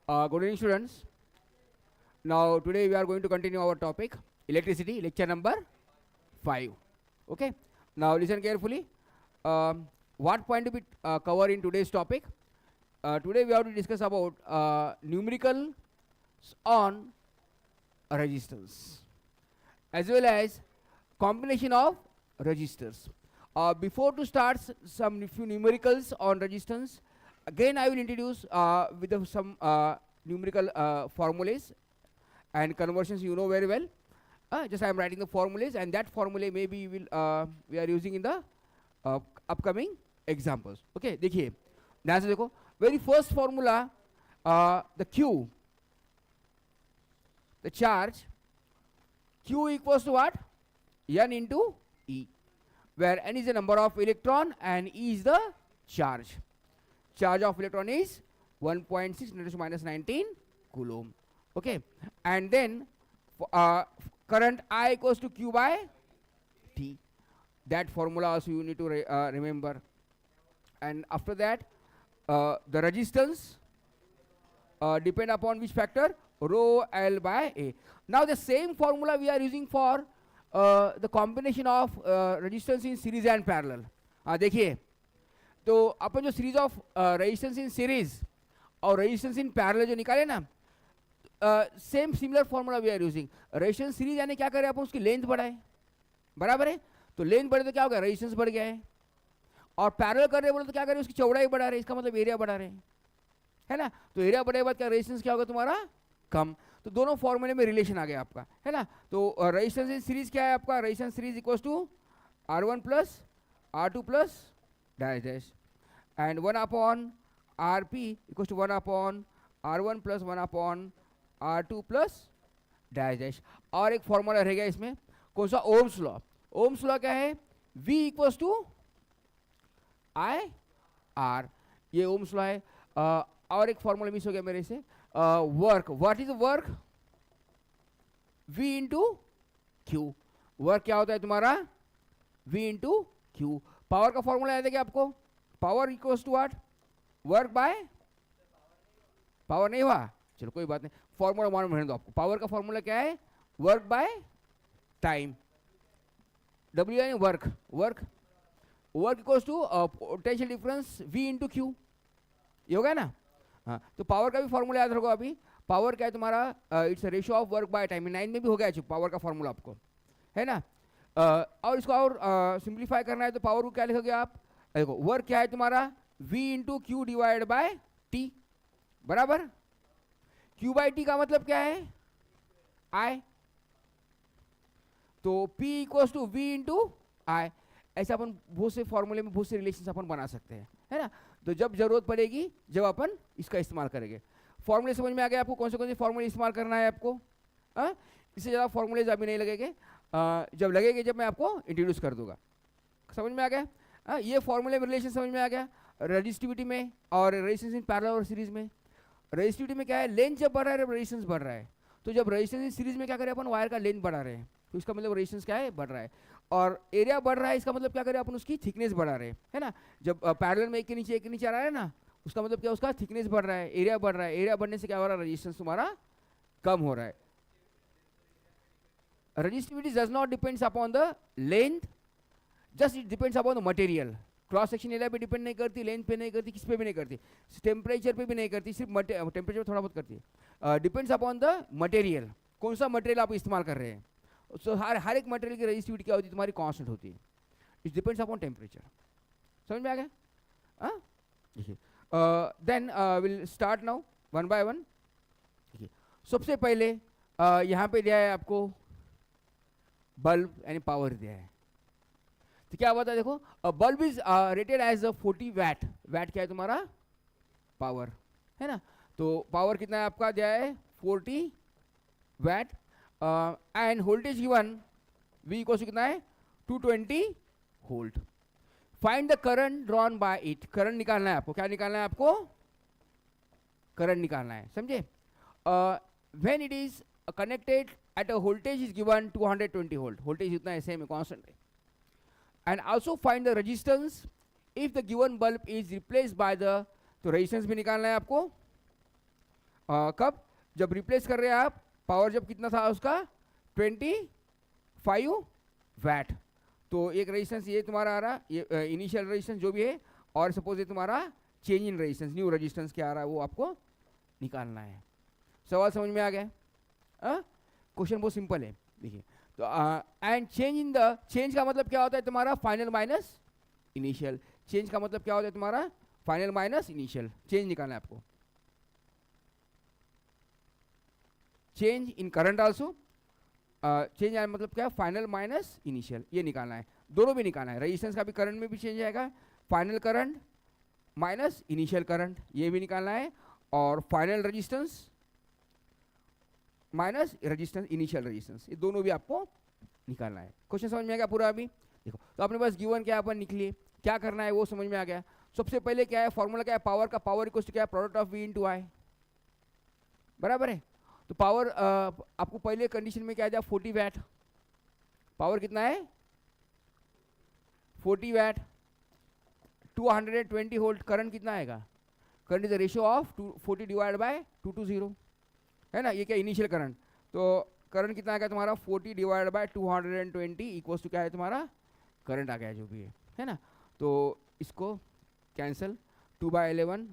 Good evening, students. Now, today we are going to continue our topic electricity, lecture number 5. Okay. Now, listen carefully. What point to be covered in today's topic? Today we have to discuss about numericals on resistance as well as combination of resistors. Before to start some few numericals on resistance, again I will introduce with some numerical formulas and conversions you know very well. Just I am writing the formulas, and that formula maybe we are using in the upcoming examples. Okay, देखिए ध्यान से देखो. Very first formula, the Q, the charge Q equals to what? N into E, where N is the number of electron and E is the charge. Charge of electron is 1.6 × -19 coulomb. Okay, and then current I equals to Q by T. That formula also you need to remember. And after that, the resistance depend upon which factor? Rho L by A. Now the same formula we are using for the combination of resistance in series and parallel. देखिए, तो अपन जो series of resistance in series और resistance in parallel जो निकाले ना, same similar formula we are using. Resistance series यानी क्या करें अपन, उसकी लेंथ बढ़ाए, बराबर है. तो लेंथ बढ़े तो क्या हो गया, रेजिस्टेंस बढ़ गया है. और पैरेलल कर रहे बोले तो क्या करें, उसकी चौड़ाई बढ़ा रहे, इसका मतलब एरिया बढ़ा रहे हैं, है ना. तो एरिया बढ़े बाद क्या रेजिस्टेंस क्या होगा तुम्हारा, कम. तो दोनों फॉर्मूले में रिलेशन आ गया आपका, है ना. तो रेजिस्टेंस इन सीरीज क्या है आपका, resistance series equals to R1 plus R2 plus dash dash, and 1 upon Rp equals to 1 upon R1 plus 1 upon R2 plus dash dash. और एक फॉर्मूला रह गया इसमें, कौन सा, ओम्स लॉ. ओम्स लॉ क्या है, V equals to I R, ये ओम्स लॉ है. और एक फॉर्मूला मिस हो गया मेरे से, work. What is work, V into Q. Work क्या होता है तुम्हारा, V इंटू Q. पावर का फॉर्मूला याद है क्या आपको, power equals to what, work by, power नहीं हुआ, चलो कोई बात नहीं, फॉर्मूला मालूम रहने दो आपको. पावर का फॉर्मूला क्या है, वर्क बाय टाइम. W यानी work, work equals to potential difference V into Q. ये होगा ना. हाँ, तो पावर का भी फॉर्मूला याद रखो. अभी पावर क्या है तुम्हारा, it's ratio of work by time. 9 में भी हो गया पावर का फॉर्मूला आपको, है ना. और इसको और सिंप्लीफाई करना है तो पावर को क्या लिखोगे आप, देखो वर्क क्या है तुम्हारा, V into Q divide by T, बराबर. Q बाई टी का मतलब क्या है, I. तो P equals to V into I. ऐसे अपन बहुत से फॉर्मूले में बहुत से रिलेशन अपन बना सकते हैं, है ना. तो जब जरूरत पड़ेगी जब अपन इसका इस्तेमाल करेंगे. फॉर्मूले समझ में आ गया आपको, कौन से फॉर्मूले इस्तेमाल करना है आपको. इससे ज़्यादा फॉर्मूलेज अभी नहीं लगेंगे, जब लगेंगे जब मैं आपको इंट्रोड्यूस कर दूंगा. समझ में आ गया. ये फॉर्मूले में रिलेशन समझ में आ गया. रजिस्टिविटी में और रेजिस्टेंस इन पैरेलल और सीरीज में. रजिस्टिविटी में क्या है, लेंथ जब बढ़ रहा है रेजिस्टेंस बढ़ रहा है. तो जब रेजिस्टेंस इन सीरीज में क्या करें अपन, वायर का लेंथ बढ़ा रहे हैं, तो इसका मतलब रेजिस्टेंस क्या है, बढ़ रहा है. और एरिया बढ़ रहा है, इसका मतलब क्या करें अपन, उसकी थिकनेस बढ़ा रहे हैं, है ना. जब पैरेलल में एक के नीचे आ रहा है ना, उसका मतलब क्या, उसका थिकनेस बढ़ रहा है, एरिया बढ़ रहा है. एरिया बढ़ने से क्या हो रहा है, रेजिस्टेंस तुम्हारा कम हो रहा है. Resistivity does not depends upon the length, just it depends upon the material. Cross section area पे डिपेंड नहीं करती, लेंथ पे नहीं करती, किस पे भी नहीं करती, टेम्परेचर पे भी नहीं करती, सिर्फ टेम्परेचर थोड़ा बहुत करती है. डिपेंड्स अपॉन द मटेरियल, कौन सा मटेरियल आप इस्तेमाल कर रहे हैं. सो हर एक मटेरियल की रेजिस्टिविटी क्या होती है तुम्हारी, कांस्टेंट होती है. It depends upon temperature. समझ में आ गया. देखिए then will start now one by one. देखिए सबसे पहले यहाँ पे दिया है आपको बल्ब यानी पावर दिया है. तो क्या बता, देखो bulb is rated as 40 watt. Watt क्या है तुम्हारा, पावर, है ना. तो पावर कितना है आपका, दिया है 40 watt. And voltage given V equal to कितना है, 220 volt. Find the current drawn by it. Current निकालना है आपको, क्या निकालना है आपको, करंट निकालना है, समझे. When it is connected at a voltage is given 220 volt. Voltage इतना है, सेम है, कांस्टेंट है. And also find the resistance if the given bulb is replaced by the, तो रेजिस्टेंस भी निकालना है आपको. कब? जब रिप्लेस कर रहे हैं आप, पावर जब कितना था उसका 25 वैट। तो एक रेजिस्टेंस ये तुम्हारा आ रहा, ये इनिशियल रेजिस्टेंस जो भी है, और सपोज ये तुम्हारा change in resistance, new resistance क्या आ रहा है वो आपको निकालना है। सवाल समझ में आ गया? क्वेश्चन बहुत सिंपल है, देखिए। तो and change in the, change का मतलब क्या होता है तुम्हारा फाइनल माइनस इनिशियल। चेंज का मतलब क्या होता है तुम्हारा फाइनल माइनस इनिशियल। चेंज निकालना है आपको। Change in current also, change आने मतलब क्या, फाइनल माइनस इनिशियल, ये निकालना है। दोनों भी निकालना है, रेजिस्टेंस का भी करंट में भी चेंज आएगा, final current minus initial current ये भी निकालना है, और final resistance minus resistance initial resistance, ये दोनों भी आपको निकालना है। क्वेश्चन समझ में आ गया पूरा? अभी देखो, तो अपने पास गिवन क्या अपन निकलिए, क्या करना है वो समझ में आ गया। सबसे पहले क्या है फॉर्मूला, क्या है पावर का, पावर इक्वल टू क्या है product of V into I, बराबर है। तो पावर आपको पहले कंडीशन में क्या दिया 40 वैट, पावर कितना है 40 वैट, 220 वोल्ट, करंट कितना आएगा, current is the ratio of 40 divide by 220, है ना, ये क्या इनिशियल करंट। तो करंट कितना आ गया तुम्हारा 40 डिवाइड बाय 220 इक्वल्स टू क्या है तुम्हारा करंट आ गया जो भी है ना। तो इसको कैंसिल, 2/11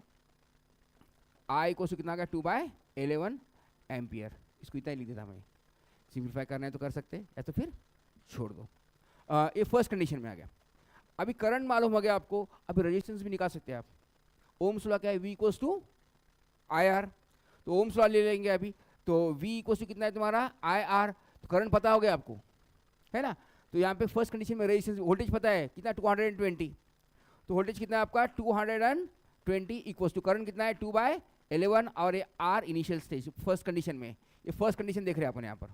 आई इक्वल्स टू कितना आ गया 2/11 एम्पियर। इसको इतना ही लिख देता मैं, सिंप्लीफाई करना है तो कर सकते या तो फिर छोड़ दो। ये फर्स्ट कंडीशन में आ गया। अभी करंट मालूम हो गया आपको, अभी रेजिस्टेंस भी निकाल सकते हैं आप। ओम्स लॉ क्या है, V इक्वल्स टू IR, तो ओम्स लॉ ले लेंगे अभी। तो V इक्वल्स टू कितना है तुम्हारा IR, तो करंट पता हो गया आपको, है ना। तो यहाँ पे फर्स्ट कंडीशन में रेजिस्टेंस वोल्टेज पता है कितना 220, तो वोल्टेज कितना है आपका 220 इक्वल्स टू करंट कितना है 2/11, और ये R initial stage first condition में, ये फर्स्ट कंडीशन देख रहे हैं अपन यहाँ पर,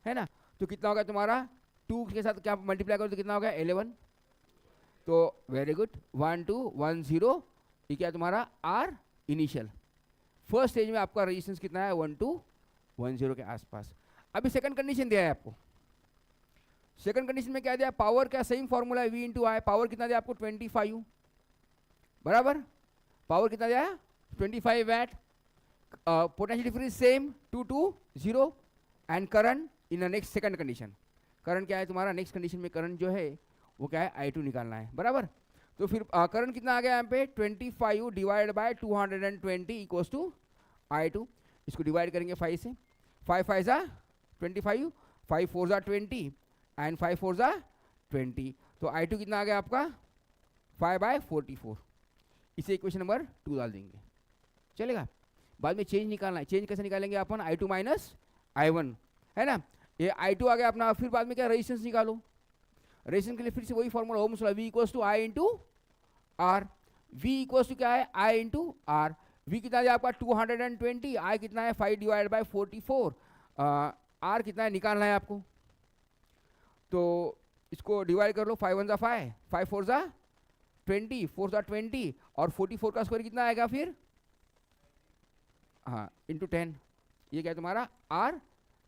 है ना। तो कितना होगा तुम्हारा 2 के साथ क्या मल्टीप्लाई करो तो कितना होगा 11, तो वेरी गुड 1 2 1 0, ये क्या तुम्हारा R इनिशियल। फर्स्ट स्टेज में आपका रेजिस्टेंस कितना है 1 2 1 0 के आसपास। अभी सेकंड कंडीशन दिया है आपको, सेकंड कंडीशन में क्या दिया, पावर का सेम फॉर्मूला है V इंटू आई, पावर कितना दिया आपको 25, बराबर, पावर कितना दिया 25 watt, potential difference same 2 2 0, and current in the next second condition, current क्या है तुम्हारा नेक्स्ट कंडीशन में करंट जो है वो क्या है I2 निकालना है, बराबर। तो फिर करंट कितना आ गया यहाँ पे 25 divide by 220 equals to I2, इसको डिवाइड करेंगे 5 से, 5 5 जा 25, 5 4 जा 20, एंड 5 4 जा 20, तो I2 कितना आ गया आपका 5/44। इसे इक्वेशन नंबर 2 डाल देंगे, चलेगा। बाद में चेंज निकालना है, चेंज कैसे निकालेंगे अपन I2 माइनस I1, है ना। ये I2 आ गया अपना, फिर बाद में क्या रेजिस्टेंस निकालो, रेजिस्टेंस के लिए फिर से वही formula Ohm's law, V equals to I into R, V equals to क्या है I इंटू आर। V कितना है आपका 220, I कितना है 5 डिवाइड बाय 44, R कितना है निकालना है आपको। तो इसको डिवाइड कर लो, 5 1 जा 5, 5 4 जा 20, 4 जा 20, और 44 का स्क्वायर कितना आएगा फिर, हाँ इंटू 10, ये क्या है तुम्हारा R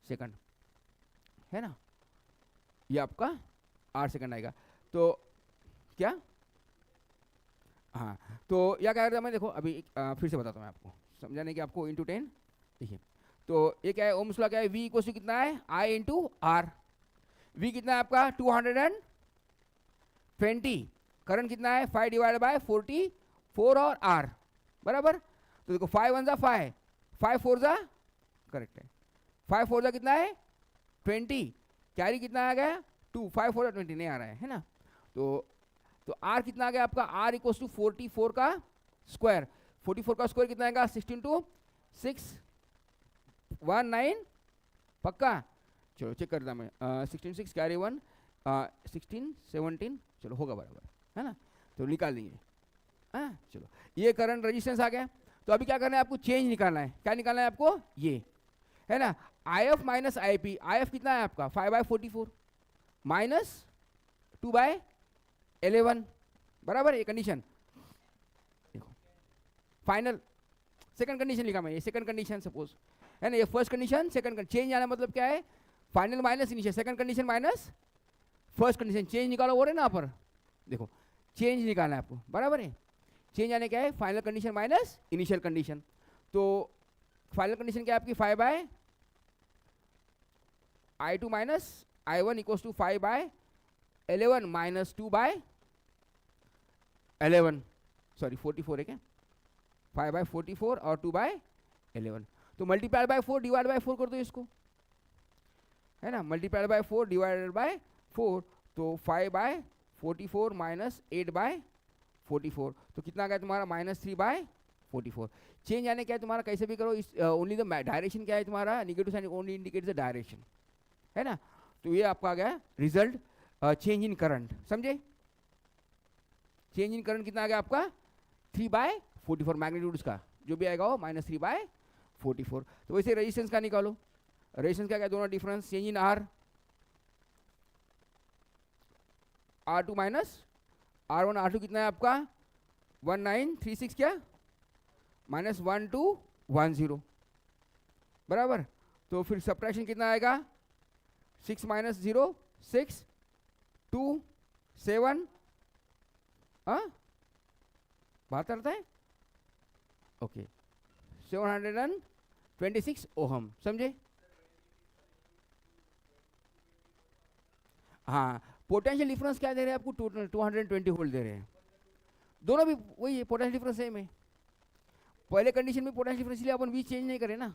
सेकंड, है ना, ये आपका R सेकंड आएगा। तो क्या, हाँ, तो यह क्या करता मैं देखो अभी फिर से बताता हूँ मैं आपको समझाने कि आपको इंटू 10, देखिए। तो ये क्या है ओम्स लॉ क्या है, V इक्वल्स टू कितना है I इंटू आर, V कितना है आपका 220, करंट कितना है 5 डिवाइड बाय 44 और R, बराबर। तो देखो 5 1 जा 5, 5 4 जा, करेक्ट है, 5 4 जा कितना है 20, कैरी कितना आ गया 2, 5 4 जा 20 नहीं आ रहा है ना। तो R कितना आ गया आपका, R इक्वल्स टू 44 का स्क्वायर, 44 का स्क्वायर कितना आएगा 16 टू 6 19, पक्का, चलो चेक करता मैं, 16 6 कैरी 1, 16 17, चलो होगा बराबर, है ना। तो निकाल देंगे, हाँ चलो। ये करंट रेजिस्टेंस आ गया। तो अभी क्या करना है आपको, चेंज निकालना है, क्या निकालना है आपको, ये है ना, IF माइनस IP, IF कितना है आपका 5/44 माइनस 2/11, बराबर, ये कंडीशन देखो, फाइनल सेकंड कंडीशन लिखा मैं, ये सेकंड कंडीशन सपोज, है ना, ये first condition second condition, change आना मतलब क्या है final minus initial, second condition minus first condition, change निकालो हो रहे ना पर, देखो चेंज निकालना है आपको, बराबर है। चेंज आने क्या है final condition minus initial condition. तो फाइनल कंडीशन क्या है आपकी 5 by I2 minus I1 equals to 5 by 11 minus 2 by 11, sorry 44 है क्या, 5 बाय 44 और 2 बाय 11, तो मल्टीप्लाइड बाय 4 डिवाइड बाय 4 कर दो इसको, है ना, मल्टीप्लाइड बाय 4 डिवाइडेड बाय 4, तो 5 बाय 44 माइनस 8 बाय 44, तो कितना गया तुम्हारा -3 बाय 44। चेंज यानी क्या है तुम्हारा, कैसे भी करो, इस ओनली द डायरेक्शन क्या है तुम्हारा, negative sign only indicates the direction, है ना, तो ये आपका आ गया रिजल्ट चेंज इन करंट, समझे, चेंज इन करंट कितना आ गया आपका 3 बाय 44, मैग्नीट्यूड का जो भी आएगा वो -3 बाय 44। तो वैसे रेजिस्टेंस का निकालो, रेजिस्टेंस क्या, दोनों difference, change in R2 minus R1, R2 कितना है आपका 1936 क्या -1210 बराबर, तो फिर सब्ट्रैक्शन कितना आएगा 6 माइनस 0 6 2 7, बात करता है, ओके 726 ओहम, समझे, हाँ पोटेंशियल डिफरेंस क्या दे रहे हैं आपको 220 वोल्ट दे रहे हैं, दोनों भी वही है, पोटेंशियल डिफरेंस सेम है, पहले कंडीशन में पोटेंशियल डिफरेंस इसलिए अपन वी चेंज नहीं करें ना,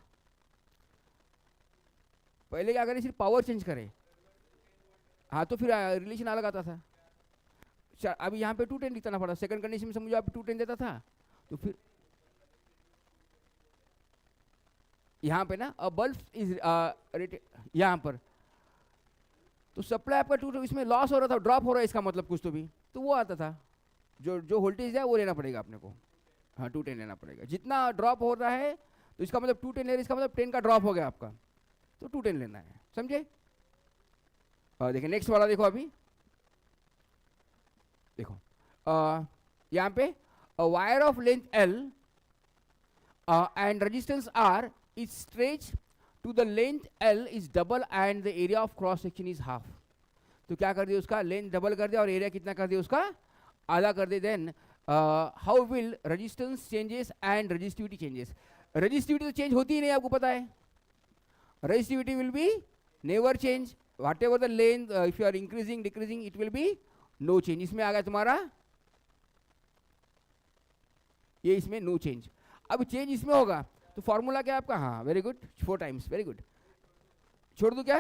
पहले क्या करें सिर्फ पावर चेंज करें, हाँ तो फिर रिलेशन अलग आता था, अभी यहाँ पे 210 लिखना पड़ा, सेकंड कंडीशन में समझो आप 210 देता था, तो फिर यहाँ पे ना बल्ब इज रेटेड यहाँ पर, तो सप्लाई आपका 2, इसमें लॉस हो रहा था, ड्रॉप हो रहा है, इसका मतलब कुछ तो भी, तो वो आता था, जो वोल्टेज है वो लेना पड़ेगा अपने को, हाँ 210 लेना पड़ेगा, जितना ड्रॉप हो रहा है तो इसका मतलब 210 ले रहे, इसका मतलब 10 का ड्रॉप हो गया आपका, तो 210 लेना है, समझे। देखिए नेक्स्ट वाला देखो, अभी देखो यहाँ पे wire of length L and resistance R is stretched to the length L is double and the area of cross section is half, तो क्या कर दिया उसका लेंथ डबल कर दिया और एरिया कितना कर दिया उसका आधा कर दिया, then how will resistance changes and resistivity changes, resistivity तो चेंज होती ही नहीं, आपको पता है, resistivity will be never change, whatever the length, if you are increasing decreasing it will be no change, इसमें आ गया तुम्हारा ये, इसमें नो चेंज, अब चेंज इसमें होगा तो फॉर्मूला क्या है आपका, हाँ very good 4 times, very good, छोड़ दूं क्या,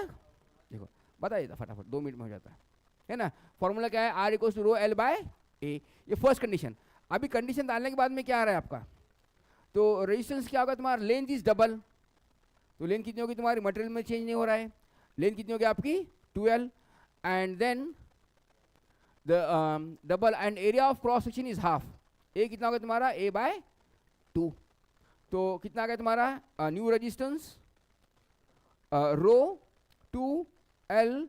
देखो बता देता फटाफट 2 मिनट में हो जाता है ना, फॉर्मूला क्या है R equals to rho L by A, ये फर्स्ट कंडीशन, अभी कंडीशन डालने के बाद में क्या आ रहा है आपका, तो रेजिस्टेंस क्या होगा तुम्हारा, लेंथ इज डबल, तो लेंथ कितनी होगी तुम्हारी, मटेरियल में चेंज नहीं हो रहा है, लेंथ कितनी होगी आपकी 12, and then the double and area of cross section is half, A कितना होगा तुम्हारा A बाय 2, तो कितना आ गया तुम्हारा new resistance rho 2L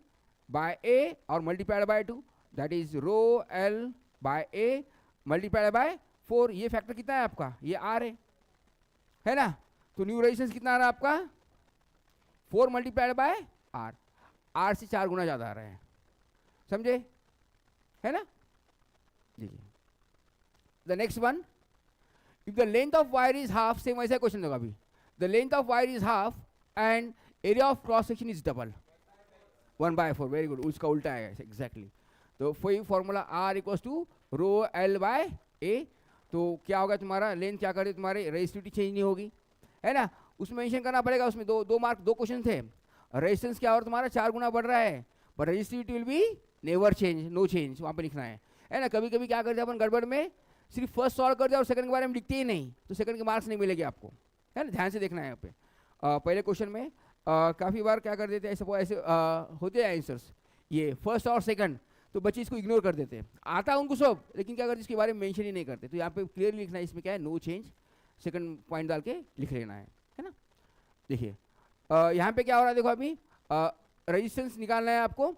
by A और multiplied by 2, that is rho L by A multiplied by 4, ये फैक्टर कितना है आपका, ये R है ना, तो न्यू रेजिस्टेंस कितना आ रहा है आपका 4 मल्टीप्लाइड बाय R, R से 4 गुना ज़्यादा आ रहा है, समझे, है ना, देखिए the next one, if the length of wire is half, same ऐसा क्वेश्चन होगा अभी, the length of wire is half and area of cross section is double 1/4, very good, उसका उल्टा है एग्जैक्टली, तो वही formula R equals to rho L by A, तो क्या होगा तुम्हारा लेंथ क्या करे तुम्हारे, रेजिस्टिविटी चेंज नहीं होगी, है ना, उसमें मेंशन करना पड़ेगा, उसमें दो मार्क 2 क्वेश्चन थे, रेजिस्टेंस क्या और तुम्हारा 4 गुना बढ़ रहा है, पर resistivity will be never change, no change, वहाँ पे लिखना है ना, कभी कभी क्या करते हैं अपन गड़बड़ में सिर्फ फर्स्ट सॉल्व कर दिया और सेकंड के बारे में लिखते ही नहीं, तो सेकंड के मार्क्स नहीं मिलेंगे आपको, है ना, ध्यान से देखना है यहाँ पे, पहले क्वेश्चन में काफ़ी बार क्या कर देते हैं, ऐसे होते हैं आंसर्स, ये फर्स्ट और सेकंड, तो बच्चे इसको इग्नोर कर देते हैं, आता है उनको सब, लेकिन क्या करते इसके बारे में मेंशन ही नहीं करते, तो यहाँ पे क्लियरली लिखना है, इसमें क्या है नो चेंज, सेकंड पॉइंट डाल के लिख लेना है ना, देखिए यहाँ पे क्या हो रहा है, देखो अभी रेजिस्टेंस निकालना है आपको,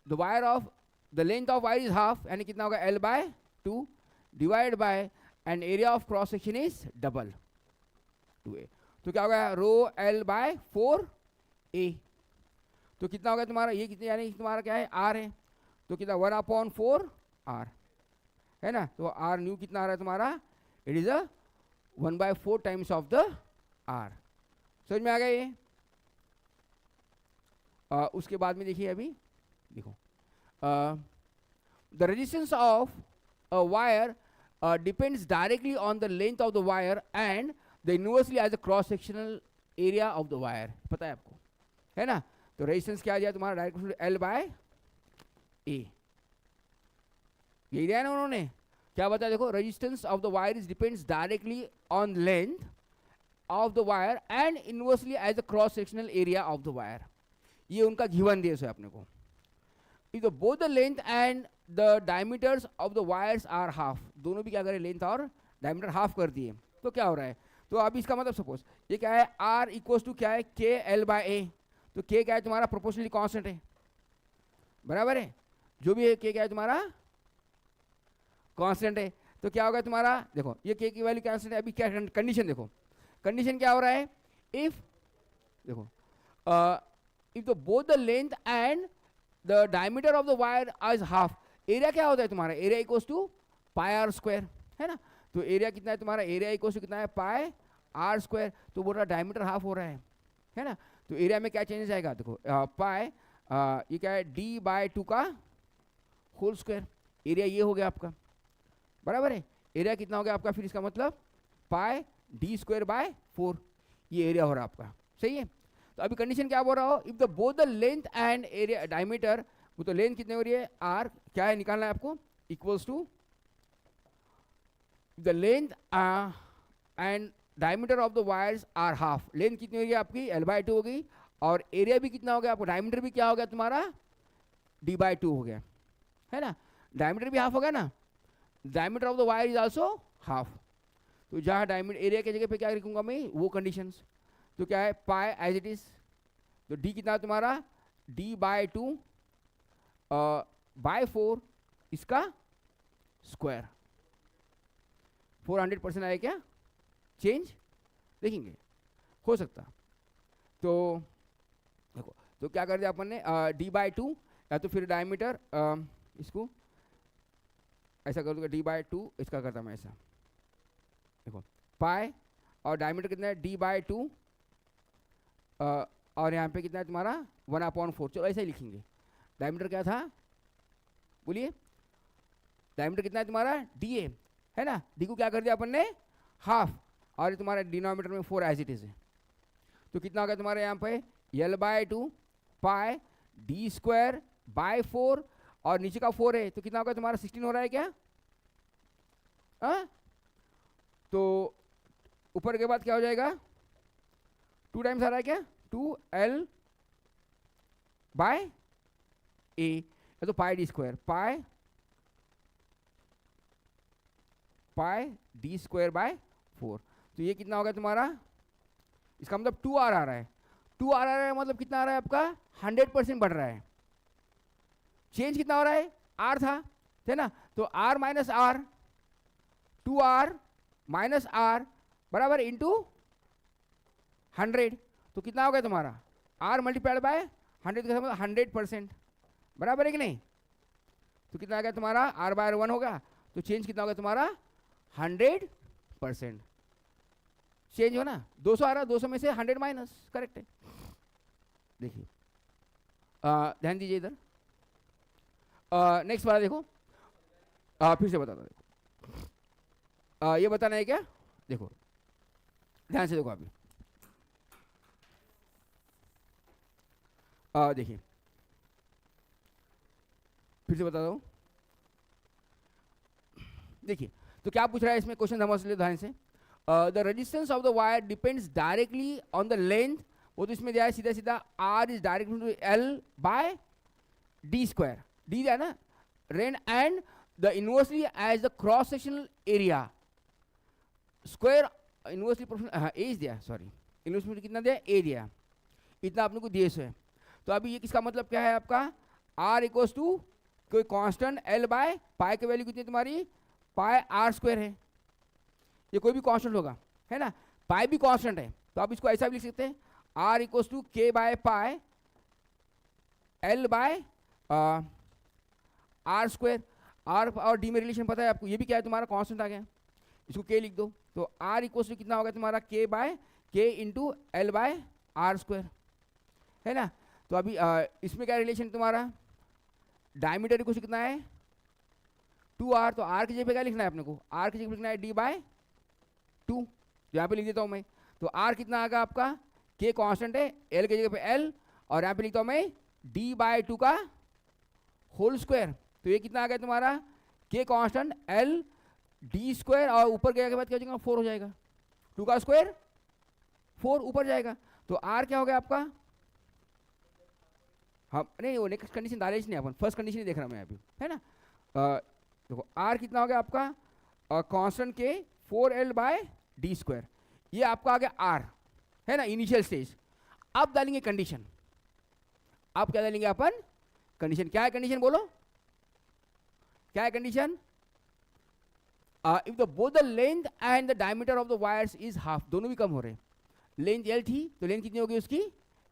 the wire of the length of wire is half, यानी कितना होगा L by 2 divide by and area of cross section is double 2A, तो क्या होगा रो L बाय 4A, तो कितना होगा तुम्हारा ये कितने, यानी तुम्हारा क्या है R है, तो कितना 1/4 R है ना, तो R न्यू कितना आ रहा है तुम्हारा, it is 1/4 times of the R. समझ में आ गया ये? उसके बाद में देखिए अभी देखो, the resistance of a wire depends directly on the length of the wire and the inversely as a cross sectional area of the wire. पता है आपको, है ना? तो रेजिस्टेंस क्या आ जाए तुम्हारा, डायरेक्ट L बाय ए। यही दिया ना उन्होंने, क्या बताया देखो, resistance of the wire is depends directly on length of the wire and inversely as a cross sectional area of the wire. ये उनका गिवन दिया है अपने को। If both the length and the diameters of the wires are half, दोनों भी क्या करें, लेंथ और डायमीटर हाफ कर दिए, तो क्या हो रहा है? तो अब इसका मतलब सपोज ये क्या है, R इक्वल्स टू क्या है, के L बाय ए। तो K क्या है तुम्हारा, प्रोपोर्शनली कांस्टेंट है, बराबर है, जो भी है K क्या है तुम्हारा कांस्टेंट है। तो क्या होगा तुम्हारा, देखो ये K की वैल्यू कांस्टेंट है। अभी क्या कंडीशन देखो, कंडीशन क्या हो रहा है, इफ देखो if the both the length and the diameter of the wire is half, area क्या होता है तुम्हारा, area equals to pi R square, है ना? तो एरिया कितना है तुम्हारा, एरिया इक्वल्स टू कितना है, पाई आर स्क्वायर। तो बोल रहा डायमीटर हाफ हो रहा है ना? तो एरिया में क्या चेंजेस आएगा, देखो पाई ये क्या है, डी बाय 2 का होल स्क्वायर। एरिया ये हो गया आपका, बराबर है। एरिया कितना हो गया आपका, फिर इसका मतलब पाई डी स्क्वायर बाय 4, ये एरिया हो रहा है आपका, सही है। तो अभी कंडीशन क्या बोल रहा हो, if the both the length and area diameter, वो तो लेंथ कितने हो रही है, आर, क्या है निकालना है आपको, equals to the length and diameter of the wires are half. Length कितनी हो गई आपकी, L/2 हो गई, और एरिया भी कितना हो गया आपको, डायमीटर भी क्या हो गया तुम्हारा, D/2 हो गया, है ना? डायमीटर भी हाफ हो गया ना, diameter of the wire is also half. तो जहाँ डायमीटर एरिया की जगह पे क्या लिखूंगा मैं, वो कंडीशंस। तो क्या है, पाई एज इट इज, तो D कितना तुम्हारा, D/2 बाय 4 इसका स्क्वायर। 400% आया क्या, चेंज देखेंगे, हो सकता। तो देखो, तो क्या कर दिया अपन ने, D/2, या तो फिर डायमीटर इसको ऐसा कर दूंगा, D/2 इसका करता मैं ऐसा, देखो पाई, और डायमीटर कितना है, D/2, और यहाँ पे कितना है तुम्हारा 1/4। चलो ऐसा ही लिखेंगे। डायमीटर क्या था बोलिए, डायमीटर कितना है तुम्हारा, DA, है ना? D को क्या कर दिया अपन ने, हाफ, और ये तुम्हारा डिनोमिनेटर में 4 एज इट इज है। तो कितना हो गया तुम्हारे यहाँ पे, L/2 pi D square by 4, और नीचे का 4 है, तो कितना होगा तुम्हारा 16 हो रहा है क्या? तो ऊपर के बाद क्या हो जाएगा, 2 टाइम्स आ रहा है क्या, 2L बाय ए, तो pi D square, pi D square by 4। तो ये कितना होगा तुम्हारा, इसका मतलब 2R आ रहा है। 2R आ रहा है मतलब कितना आ रहा है आपका, 100% बढ़ रहा है। चेंज कितना हो रहा है, R था, है ना? तो R minus R, 2R minus R बराबर इंटू 100। तो कितना हो गया तुम्हारा, R मल्टीप्लाइड बाय 100 का मतलब 100%, बराबर है कि नहीं? तो कितना आ गया तुम्हारा, R/1 होगा, तो चेंज कितना होगा तुम्हारा, 100% चेंज हो ना। 200 आ रहा, 200 में से 100 माइनस, करेक्ट है। देखिए ध्यान दीजिए इधर, नेक्स्ट वाला देखो, फिर से बताता देखो, ये बताना है क्या, देखो ध्यान से देखो अभी, देखिए फिर से बताता हूँ। देखिए तो क्या पूछ रहा है इसमें, क्वेश्चन समझ लो ध्यान से। The resistance of the wire depends directly on the length, वो तो इसमें दिया है सीधा सीधा, R is direct to L by D square, D दिया ना, रेन and the inversely as the cross sectional area square, inversely as दिया, सॉरी इनवर्सली कितना दिया, ए दिया, इतना आपने को दिए है। तो अभी ये किसका मतलब क्या है आपका, R इक्वल्स टू कोई कांस्टेंट L बाय पाई की वैल्यू कितनी है तुम्हारी, पाई R स्क्वायर है, ये कोई भी कांस्टेंट होगा, है ना? पाई भी कांस्टेंट है, तो आप इसको ऐसा भी लिख सकते हैं, R equals to K by pi L by R square. R और D में रिलेशन पता है आपको, ये भी क्या है तुम्हारा कांस्टेंट आ गया, इसको k लिख दो, तो r इक्वल टू कितना होगा तुम्हारा k by k into L by R square, है ना। तो अभी इसमें क्या रिलेशन तुम्हारा, डायमीटर इक्वल टू कितना है 2r, तो r की जगह पे क्या लिखना है अपने को, r की जगह पे लिखना है d बाय 2, यहाँ पे लिख देता हूँ मैं। तो r कितना आएगा आपका, k कांस्टेंट है, l की जगह पे l, और यहाँ पे लिखता हूँ मैं d बाय 2 का होल स्क्वायर। तो ये कितना आ गया तुम्हारा, k constant l d square, और ऊपर गया के बाद क्या हो जाएगा 4 हो जाएगा, 2 का स्क्वायर 4 ऊपर जाएगा। तो r क्या हो गया आपका, हम नहीं वो नेक्स्ट कंडीशन डाले नहीं, अपन फर्स्ट कंडीशन ही देख रहा मैं अभी, है ना। देखो r कितना हो गया आपका, कांस्टेंट के 4l बाय डी स्क्वायर, ये आपका आ गया r, है ना, इनिशियल स्टेज। अब डालेंगे कंडीशन, अब क्या डालेंगे अपन, कंडीशन क्या है, कंडीशन बोलो क्या है condition, if the both the length and the diameter of the wires is half, दोनों भी कम हो रहे हैं, लेंथ l थी तो लेंथ कितनी होगी उसकी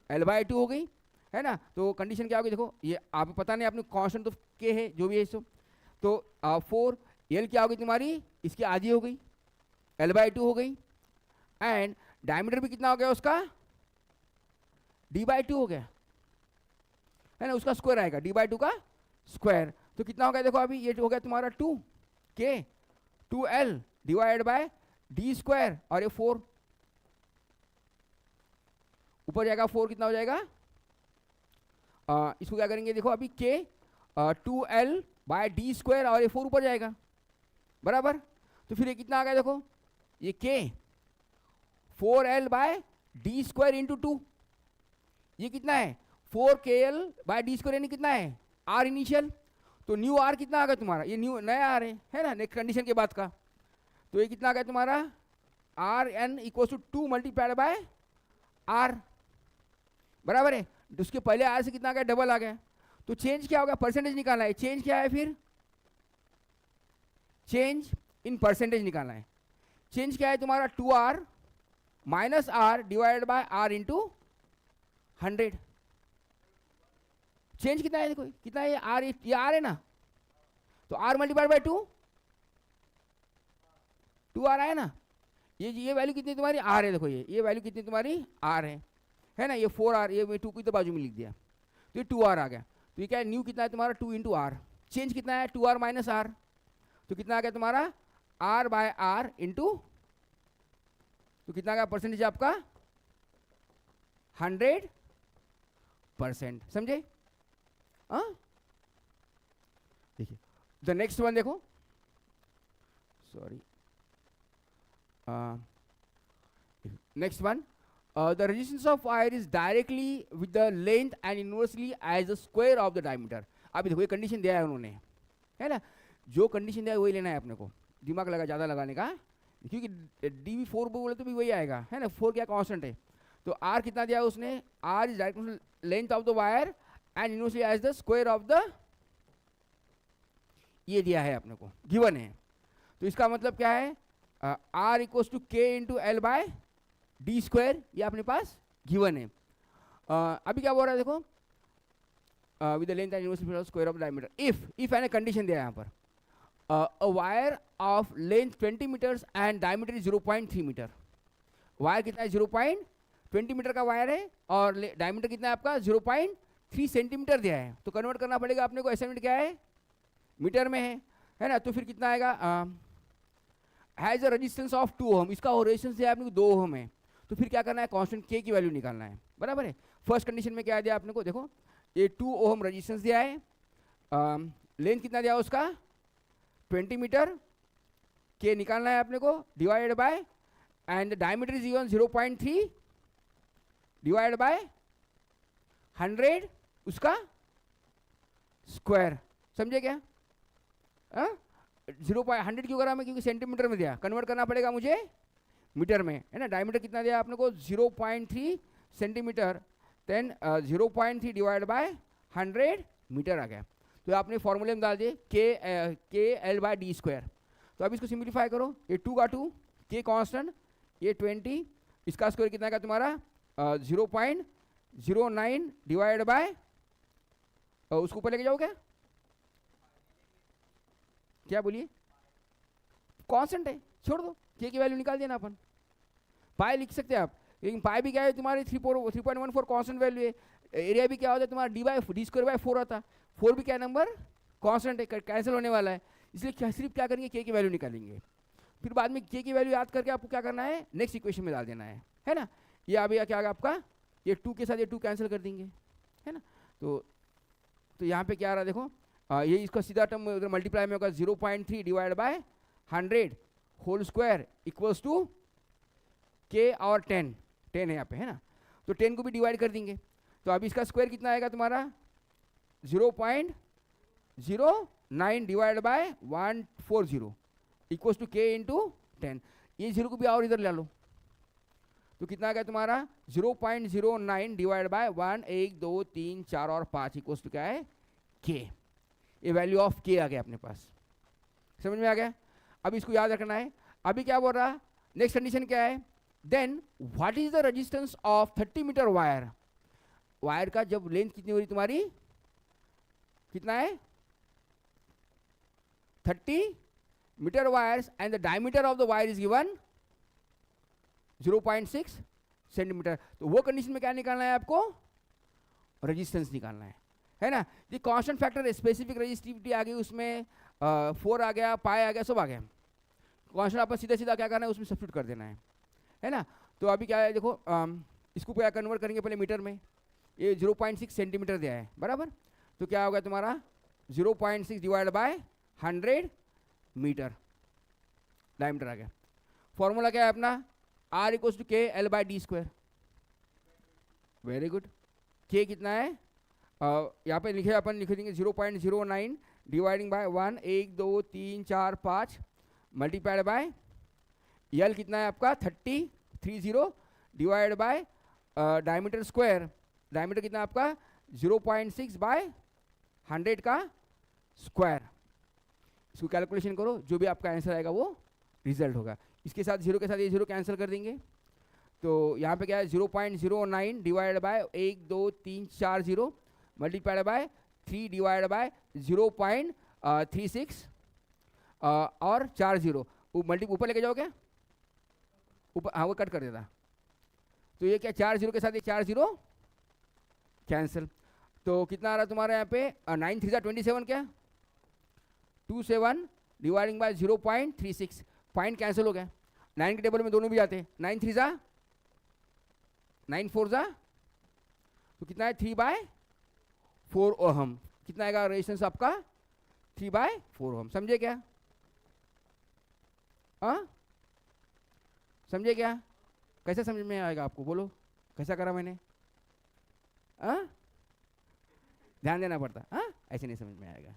l बाय 2 हो गई, है ना। तो कंडीशन क्या होगी, देखो ये आप पता नहीं, आपने कांस्टेंट तो k है जो भी है इसको, तो 4 l क्या होगी तुम्हारी, इसकी आधी हो गई, l बाय 2 हो गई, एंड डायमीटर भी कितना हो गया उसका, d बाय 2 हो गया, है ना, उसका स्क्वायर आएगा, d बाय 2 का स्क्वायर। तो कितना हो गया देखो, अभी ये हो गया तुम्हारा 2k 2l divide by d square, और ये 4 ऊपर जाएगा, 4 कितना हो जाएगा, इसको क्या करेंगे देखो अभी k 2l bye D square, और ये 4 ऊपर जाएगा बराबर। तो फिर ये कितना आ गया देखो, ये k 4l by D square into 2, ये कितना है 4kl बाय डी स्क्वायर, यानी कितना है r इनिशियल। तो न्यू r कितना आ गया तुम्हारा, ये न्यू नया r है ना, नेक्स्ट कंडीशन के बाद का। तो ये कितना आ गया तुम्हारा, R N equal to 2 multiplied by r बराबर है। उसके पहले r से कितना आ गया, डबल आ गया। तो चेंज क्या होगा, परसेंटेज निकालना है, चेंज क्या है फिर, चेंज इन परसेंटेज निकालना है। चेंज क्या है तुम्हारा 2r minus r divided by r into 100। Change कितना है देखो, कितना है ये r, ये r है ना, तो r मल्टीप्लाइड बाय 2r आया ना, ये वैल्यू कितनी तुम्हारी r है, देखो ये वैल्यू कितनी तुम्हारी r है ना, ये 4r, ये 2 की तो बाजू में लिख दिया, तो ये 2r आ गया। तो ये क्या है, न्यू कितना है तुम्हारा 2 इंटू आर, चेंज कितना है 2r माइनस r, तो कितना आ गया तुम्हारा r बाय r इंटू, तो कितना आ गया परसेंटेज आपका 100%, समझे। देखिए द नेक्स्ट वन देखो, sorry next one, the resistance of wire is directly with the length and inversely as the square of the diameter। अभी देखो ये कंडीशन दिया है उन्होंने, है ना, जो कंडीशन दिया है वही लेना है अपने को, दिमाग लगा ज़्यादा लगाने का, क्योंकि डी 4 बोले तो भी वही आएगा, है ना, 4 क्या कांस्टेंट है। तो r कितना दिया है उसने, r is direct length of the wire and inversely as the square of the, ये दिया है अपने को, गिवन है। तो इसका मतलब क्या है, r equals to k into L by D square, ये अपने पास गिवन है। अभी क्या बोल रहा है देखो, with the length and inverse square of diameter, if an condition दिया है यहाँ पर, a wire of length 20 metres and diameter is 0.3 metre. Wire कितना है 0.20 मीटर का वायर है, और डायमीटर कितना है आपका 0.3 सेंटीमीटर दिया है। तो कन्वर्ट करना पड़ेगा अपने को, एस्टिमेट क्या है मीटर में है ना। तो फिर कितना आएगा, हैज़ अ रेजिस्टेंस ऑफ 2 ओम, इसका रेजिस्टेंस है अपने को 2 ओम है। तो फिर क्या करना है, कांस्टेंट k की वैल्यू निकालना है, बराबर है। फर्स्ट कंडीशन में क्या दिया आपने को, देखो ये 2 ओम रेजिस्टेंस दिया है, लेंथ कितना दिया उसका 20 मीटर, k निकालना है अपने को divide by, and diameter is given 0.3 divide by 100 उसका स्क्वायर, समझे क्या। 0.100 क्यों करा मैं, क्योंकि सेंटीमीटर में दिया, कन्वर्ट करना पड़ेगा मुझे मीटर में, है ना। डायमीटर कितना दिया आपने को 0.3 centimetre, then 0.3 divide by 100 metre आ गया। तो आपने फॉर्मूले में डाल दिए के एल बाय डी स्क्वायर। तो अब इसको सिंप्लीफाई करो, ये 2 का 2, के कांस्टेंट, ये 20, इसका स्क्वायर कितना का तुम्हारा 0.09 डिवाइड बाय, उसको ऊपर लेके जाओगे क्या बोलिए, कांस्टेंट है छोड़ दो, के की वैल्यू निकाल देना अपन। पाई लिख सकते हैं आप, लेकिन पाई भी क्या है तुम्हारी 3.14 कांस्टेंट वैल्यू है। एरिया भी क्या होता है तुम्हारा d/d² होता है। 4 भी क्या नंबर कांस्टेंट है, कैंसिल होने वाला है, इसलिए सिर्फ क्या करेंगे के की वैल्यू निकालेंगे। फिर बाद में के की वैल्यू याद करके आपको क्या करना है, नेक्स्ट इक्वेशन में डाल देना है ना। ये अभी क्या आएगा आपका, ये 2 के साथ ये 2 कैंसिल कर देंगे, है ना। तो यहाँ पे क्या आ रहा है देखो, ये इसका सीधा टर्म उधर मल्टीप्लाई में होगा 0.3 divide by 100 whole square equals to K और 10 है यहाँ पे, है ना। तो 10 को भी डिवाइड कर देंगे, तो अभी इसका स्क्वायर कितना आएगा तुम्हारा 0.09 डिवाइड बाय 140 इक्वल्स टू के इंटू 10। ये 0 को भी और इधर ले लो, तो कितना आ गया तुम्हारा 0.09 डिवाइड बाय 1 1 2 3 4 और 5 इक्वल्स टू क्या है के। ये वैल्यू ऑफ के आ गया अपने पास, समझ में आ गया। अब इसको याद रखना है। अभी क्या बोल रहा, नेक्स्ट कंडीशन क्या है, then what is the resistance of 30 metre wire. Wire का जब लेंथ कितनी हो रही तुम्हारी, कितना है 30 metre wires and the diameter of the wire is given 0.6 centimetre. तो वो कंडीशन में क्या निकालना है आपको, रेजिस्टेंस निकालना है ना। ये कांस्टेंट फैक्टर स्पेसिफिक रेजिस्टिविटी आ गई, उसमें 4 आ गया, पाई आ गया, सब आ गया। कांस्टेंट आपको सीधा सीधा क्या करना है, उसमें सब्स्टिट्यूट कर देना है ना। तो अभी क्या है देखो, इसको क्या कन्वर्ट करेंगे पहले मीटर में। ये 0.6 सेंटीमीटर दिया है बराबर, तो क्या होगा तुम्हारा 0.6 डिवाइड बाय 100 मीटर डायमीटर आ गया। फॉर्मूला क्या है अपना, R equals to K L by d²। Very good. K कितना है, यहाँ पे लिखे अपन लिख देंगे 0.09 dividing by 1 1 2 3 4 5 multiplied by L कितना है आपका 30 divide by diameter square. Diameter कितना है आपका 0.6 बाय 100 का स्क्वायर। इसको कैलकुलेशन करो, जो भी आपका आंसर आएगा वो रिजल्ट होगा। इसके साथ 0 के साथ ये 0 कैंसिल कर देंगे, तो यहाँ पे क्या है 0.09 divide by 1 2 3 4 0 multiplied by 3 divide by 0.36 और 4 0 ऊपर लेके जाओ क्या, ऊपर, हाँ वो कट कर देता। तो ये क्या 4 0 के साथ ये 4 0 कैंसिल, तो कितना आ रहा है तुम्हारा यहाँ पे 9 3 27 क्या 27 डिवाइडिंग बाय 0.36। पॉइंट कैंसिल हो गया, 9 के टेबल में दोनों भी आते हैं, 9 3 9 4 तो कितना है 3/4 ओहम। कितना आएगा रेजिस्टेंस आपका 3/4 ओहम। समझे क्या, हाँ समझे क्या, कैसे समझ में आएगा आपको, बोलो कैसा करा मैंने, हाँ ध्यान देना पड़ता, हाँ ऐसे नहीं समझ में आएगा।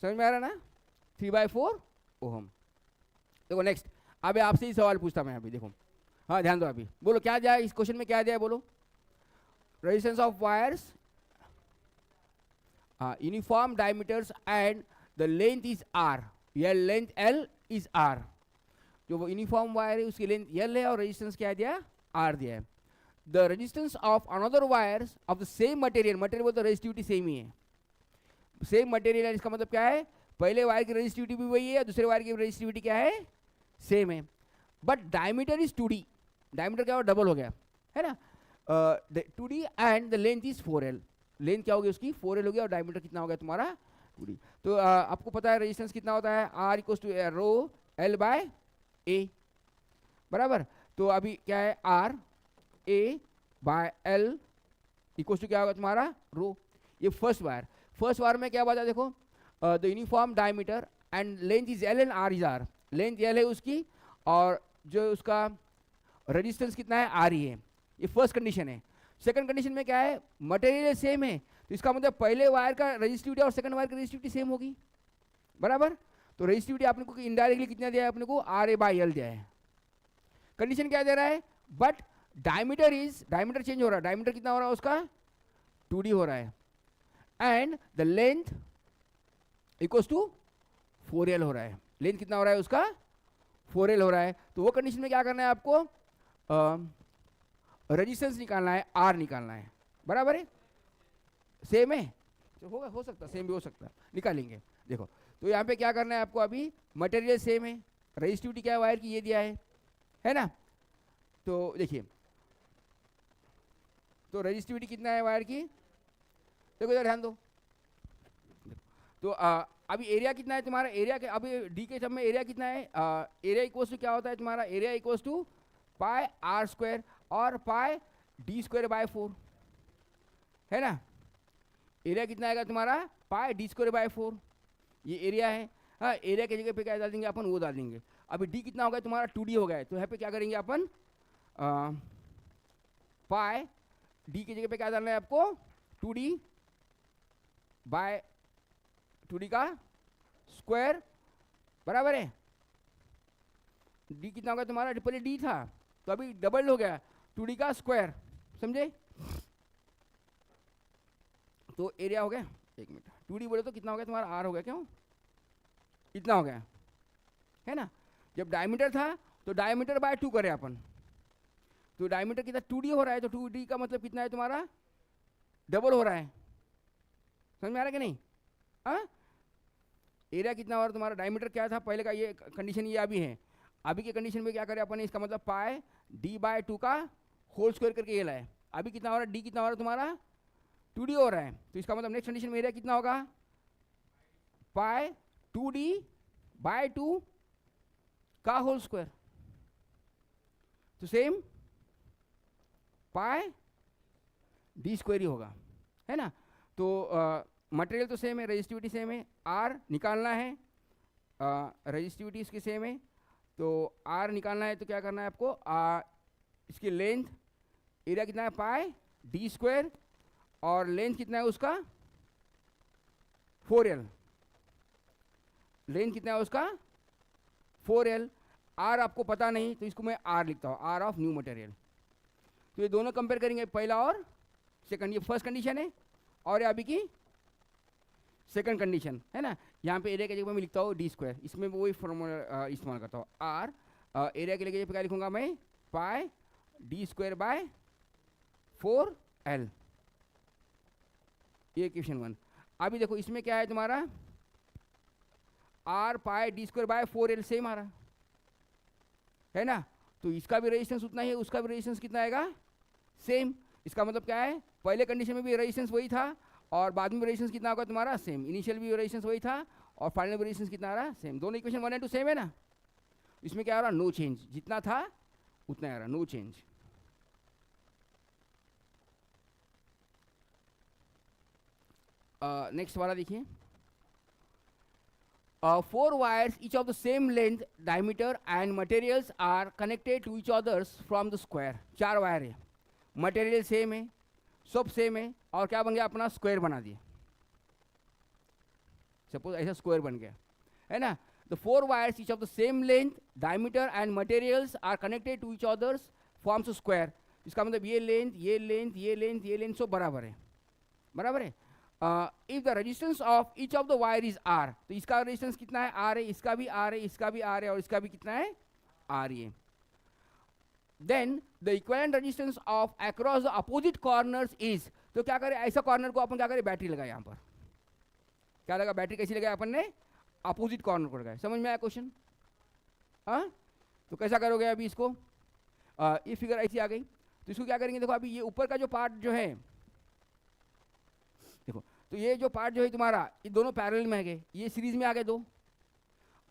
समझ में आ रहा ना, 3/4 ओहम। देखो नेक्स्ट, अभी आपसे ही सवाल पूछता मैं अभी, देखो हाँ ध्यान दो, अभी बोलो क्या दिया इस क्वेश्चन में, क्या दिया है बोलो। Resistance of wires uniform diameters and the length is R, या लेंथ L इज R। जो वो यूनिफॉर्म वायर है उसकी लेंथ L है और रेजिस्टेंस क्या दिया R दिया है। The resistance of another wires of the same material, material बोलते रेजिस्टिविटी सेम ही है, सेम मटेरियल है, इसका मतलब क्या है पहले वायर की रेजिस्टिविटी भी वही है, दूसरे वायर की रेजिस्टिविटी क्या है सेम है, but diameter is 2D। Diameter क्या हो डबल हो गया है ना, 2D and the length is 4L। Length क्या होगी उसकी 4L हो गया और डायमीटर कितना हो गया तुम्हारा 2D। तो आपको पता है रेजिस्टेंस कितना होता है R equals to rho L by A बराबर। तो अभी क्या है R A by L equals to क्या होगा तुम्हारा रो। ये फर्स्ट वायर में क्या बात है देखो, the uniform diameter and length is L and R is R। Length L है उसकी और जो उसका रेजिस्टेंस कितना है R ही है, ये फर्स्ट कंडीशन है। सेकंड कंडीशन में क्या है मटेरियल सेम है, तो इसका मतलब पहले वायर का रेजिस्टिविटी और सेकंड वायर की रेजिस्टिविटी सेम होगी बराबर। तो रेजिस्टिविटी आपने को इनडायरेक्टली कितना दिया है अपने को RA बाय L दिया है। कंडीशन क्या दे रहा है, बट डायमीटर चेंज हो रहा है, डायमीटर कितना हो रहा है उसका 2D हो रहा है and the length equals to 4L हो रहा है। लेंथ कितना हो रहा है उसका 4L हो रहा है। तो वो कंडीशन में क्या करना है आपको, रेजिस्टेंस निकालना है, R निकालना है बराबर है। सेम है तो होगा, हो सकता सेम भी हो सकता, निकालेंगे। देखो तो यहाँ पे क्या करना है आपको, अभी मटेरियल सेम है रजिस्टिविटी क्या है वायर की, ये दिया है ना। तो देखिए, तो रजिस्टिविटी कितना है वायर की, देखो इधर ध्यान दो। तो अभी एरिया कितना है तुम्हारा, एरिया के अभी डी के सब में एरिया कितना है, एरिया इक्वल्स टू क्या होता है तुम्हारा, area equals to pi R square और पाई डी स्क्वायर बाय 4, है ना। एरिया कितना आएगा तुम्हारा, पाई डी स्क्वायर बाय 4, ये एरिया है। हाँ, एरिया की जगह पे क्या डाल देंगे अपन, वो डाल देंगे। अभी डी कितना हो गया तुम्हारा, 2D हो गया है, तो यहाँ पे क्या करेंगे अपन, पाई डी की जगह पे क्या डालना है आपको, 2D बाय 2D का स्क्वायर, बराबर है। डी कितना हो गया तुम्हारा, पहले डी था तो अभी डबल हो गया, 2D का स्क्वायर, समझे। तो एरिया हो गया, एक मिनट, 2D बोले तो कितना हो गया तुम्हारा, आर हो गया, क्यों इतना हो गया, है ना। जब डायमीटर था तो डायमीटर बाय 2 करें अपन, तो डायमीटर कितना 2D हो रहा है, तो 2D का मतलब कितना है तुम्हारा, डबल हो रहा है, समझ में आ रहा है कि नहीं। हाँ, एरिया कितना हो रहा है तुम्हारा, डायमीटर क्या था पहले का, ये कंडीशन ये अभी है, अभी के कंडीशन में क्या करें अपन, इसका मतलब पाई डी बाय 2 का होल स्क्वायर करके ये लाए। अभी कितना हो रहा है, डी कितना हो रहा है तुम्हारा, 2D हो रहा है, तो इसका मतलब नेक्स्ट कंडीशन में एरिया कितना होगा, पाई 2D बाय 2 का होल स्क्वायर, तो सेम पाई डी स्क्वायर ही होगा, है ना। तो मटेरियल तो सेम है, रजिस्टिविटी सेम है, आर निकालना है, रजिस्टिविटी इसकी सेम है, तो आर निकालना है तो क्या करना है आपको, इसकी लेंथ, एरिया कितना है पाई डी स्क्वायर, और लेंथ कितना है उसका 4L, लेंथ कितना है उसका 4L। आर आपको पता नहीं तो इसको मैं आर लिखता हूँ, आर ऑफ न्यू मटेरियल। तो ये दोनों कंपेयर करेंगे, पहला और सेकंड, ये फर्स्ट कंडीशन है और ये अभी की सेकंड कंडीशन, है ना। यहाँ पे एरिया की जगह मैं लिखता हूँ डी स्क्वायर, इसमें वही फॉर्मूला इस्तेमाल करता हूँ, आर एरिया के लिए क्या लिखूंगा मैं, पाई डी स्क्वायर बाय 4L, ये क्वेश्चन 1। अभी देखो इसमें क्या है तुम्हारा, R pi D square by 4L same आ रहा है ना, तो इसका भी रेजिस्टेंस उतना ही है, उसका भी रेजिस्टेंस कितना आएगा, सेम। इसका मतलब क्या है, पहले कंडीशन में भी रेजिस्टेंस वही था और बाद में रेजिस्टेंस कितना होगा तुम्हारा, सेम। इनिशियल भी रेजिस्टेंस वही था और फाइनल भी रेजिस्टेंस कितना आ रहा है, सेम। दोनों इक्वेशन 1 और 2 सेम है ना। इसमें क्या आ रहा, नो चेंज, जितना था उतना आ रहा, नो चेंज। नेक्स्ट वाला देखिए, 4 wires each of the same length, diameter and materials are connected to each others from the square। 4 wire है, मटेरियल सेम है, सब सेम है, और क्या बन गया अपना, स्क्वायर बना दिए। सपोज ऐसा स्क्वायर बन गया, है ना। The 4 wires each of the same length, diameter and materials are connected to each others forms a square। इसका मतलब ये लेंथ, ये लेंथ, ये लेंथ, ये लेंथ सब बराबर है, बराबर है। If the resistance of each of the wire is R, तो इसका रेजिस्टेंस कितना है, आर है, इसका भी आर है, इसका भी आर है, और इसका भी कितना है, आर है। Then the equivalent resistance of across the opposite corners is, तो क्या करें, ऐसा कॉर्नर को अपन क्या करें, बैटरी लगाए, यहाँ पर क्या लगा, बैटरी कैसी लगाई अपन ने, अपोजिट कॉर्नर को लगाए। समझ में आया क्वेश्चन। हाँ, तो कैसा करोगे अभी इसको, ये फिगर ऐसी आ गई, तो इसको क्या करेंगे, देखो अभी ये ऊपर का जो पार्ट जो है, देखो तो ये जो पार्ट जो है तुम्हारा, ये दोनों पैरेलल में आ गए, ये सीरीज में आ गए दो,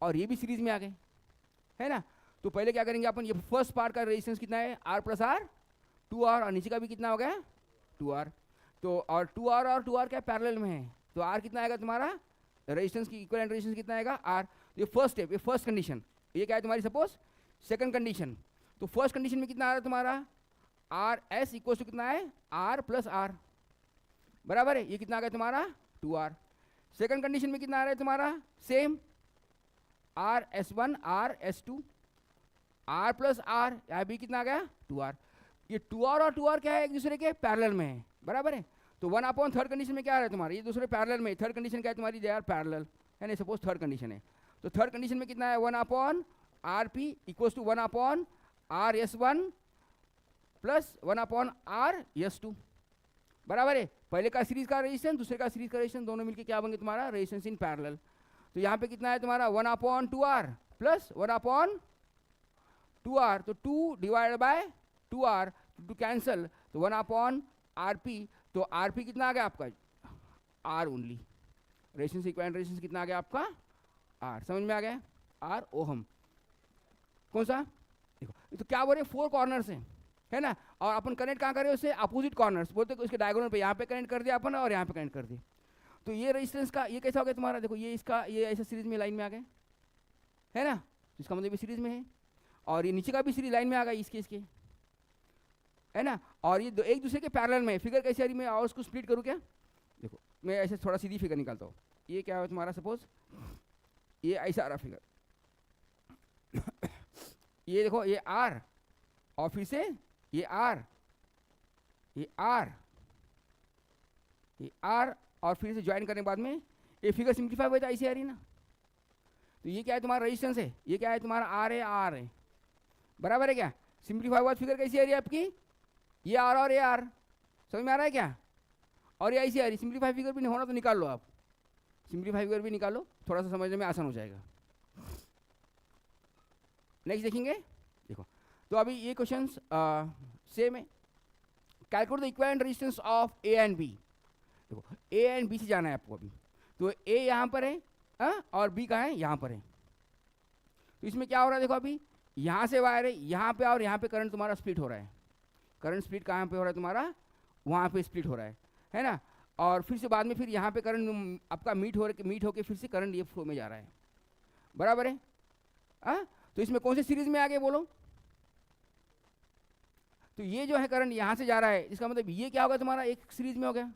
और ये भी सीरीज में आ गए, है ना। तो पहले क्या करेंगे अपन, ये फर्स्ट पार्ट का रेजिस्टेंस कितना है, आर प्लस आर 2R, और नीचे का भी कितना हो गया 2R। तो और 2R और 2R क्या पैरेलल में है, तो आर कितना आएगा तुम्हारा, रेजिस्टेंस की इक्विवेलेंट रेजिस्टेंस कितना आएगा, आर। ये फर्स्ट स्टेप, ये फर्स्ट कंडीशन, ये क्या है तुम्हारी सपोज सेकंड कंडीशन। तो फर्स्ट कंडीशन में कितना आ रहा है तुम्हारा, आर एस इक्वल टू कितना है, आर प्लस आर, बराबर है। ये कितना आ गया तुम्हारा 2R। सेकंड कंडीशन में कितना आ रहा है तुम्हारा, same, R S1 R S2 R plus R, यहाँ भी कितना आ गया 2R। ये 2R और 2R क्या है, एक दूसरे के पैरेलल में है, बराबर है। तो 1 थर्ड कंडीशन में क्या आ रहा है तुम्हारा, ये दूसरे पैरेलल में, थर्ड कंडीशन क्या है तुम्हारी, दे आर पैरेलल, है ना। सपोज थर्ड कंडीशन है, तो थर्ड कंडीशन में कितना है, 1/RP equals to 1/RS1 plus 1/RS2, बराबर है। पहले का सीरीज का रेजिस्टेंस, दूसरे का सीरीज का रेजिस्टेंस, दोनों मिलके क्या बनेंगे तुम्हारा, रेजिस्टेंस इन पैरेलल। तो यहाँ पे कितना है तुम्हारा 1/2R प्लस 1/2R, तो 2 divided by 2R, two cancel, तो 1/RP, तो RP कितना आ गया आपका, R only, resistance equivalent resistance कितना आ गया आपका, R, समझ में आ गया, R ओहम। कौन सा, देखो तो क्या बोल रहे, 4 कॉर्नर्स हैं, है ना, और अपन कनेक्ट कहाँ करें उसे, अपोजिट कॉर्नर्स बोलते, उसके डायगोनल पे, यहाँ पे कनेक्ट कर दिया अपन और यहाँ पे कनेक्ट कर दिया, तो ये रेजिस्टेंस का ये कैसा हो गया तुम्हारा, देखो ये इसका ये ऐसा सीरीज में लाइन में आ गए, है ना, इसका मतलब ये सीरीज में है, और ये नीचे का भी सीरीज लाइन में आ गया इसके, है ना, और ये एक दूसरे के पैरेलल में, फिगर कैसे आ रही, मैं और उसको स्प्लिट करूँ क्या, देखो मैं ऐसे थोड़ा सीधी फिगर निकालता हूँ, ये क्या है तुम्हारा, सपोज ये ऐसा आ रहा फिगर ये देखो ये R, और फिर से ये R, ये R, ये R, और फिर से ज्वाइन करने के बाद में ये फिगर सिंप्लीफाई हो जाता है, ऐसे आ रही ना, तो ये क्या है तुम्हारा रेजिस्टेंस है, ये क्या है तुम्हारा R है, बराबर है क्या, सिंप्लीफाई हुआ फिगर कैसी आ रही है आपकी, ये R और ये R, समझ में आ रहा है क्या, और ये ऐसी आ रही, सिंप्लीफाई फिगर भी नहीं होना तो निकाल लो आप, सिंप्लीफाई फिगर भी निकालो, थोड़ा सा समझने में आसान हो जाएगा। नेक्स्ट देखेंगे, देखो तो अभी ये क्वेश्चन सेम है, calculate the equivalent resistance of A and B, देखो ए एंड बी से जाना है आपको अभी, तो ए यहाँ पर है और बी कहाँ है, यहाँ पर है, तो इसमें क्या हो रहा है, देखो अभी यहाँ से वायर है यहाँ पे, और यहाँ पे करंट तुम्हारा स्प्लिट हो रहा है, करंट स्प्लिट कहाँ पे हो रहा है तुम्हारा, वहाँ पे स्प्लिट हो रहा है ना, और फिर से बाद में फिर यहाँ पे करंट आपका मीट होके फिर से करंट ये फ्लो में जा रहा है, बराबर है, तो इसमें कौन से सीरीज में आ गए बोलो, तो ये जो है करंट यहाँ से जा रहा है, इसका मतलब ये क्या होगा तुम्हारा, एक सीरीज में हो गया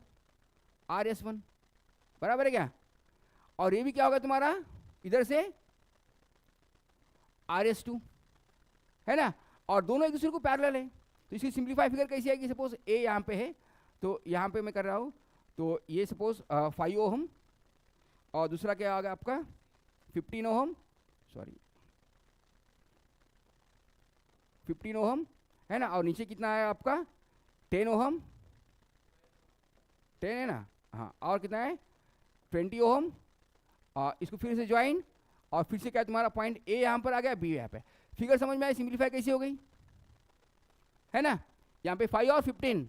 RS1, बराबर है क्या, और ये भी क्या होगा तुम्हारा इधर से RS2, है ना, और दोनों एक दूसरे को पैरेलल है, तो इसकी सिंप्लीफाई फिगर कैसी आएगी, सपोज ए यहाँ पे है, तो यहाँ पे मैं कर रहा हूँ, तो ये सपोज 5 ओहम, और दूसरा क्या आ गया आपका 15 ओहम, सॉरी 15 ओहम, है ना, और नीचे कितना है आपका 10 ओहम, 10 है ना, हाँ, और कितना है 20 ओहम, और इसको फिर से ज्वाइन, और फिर से क्या तुम्हारा पॉइंट ए यहाँ पर आ गया, बी यहाँ पे, फिगर समझ में आई, सिंप्लीफाई कैसी हो गई, है ना, यहाँ पे 5 और 15,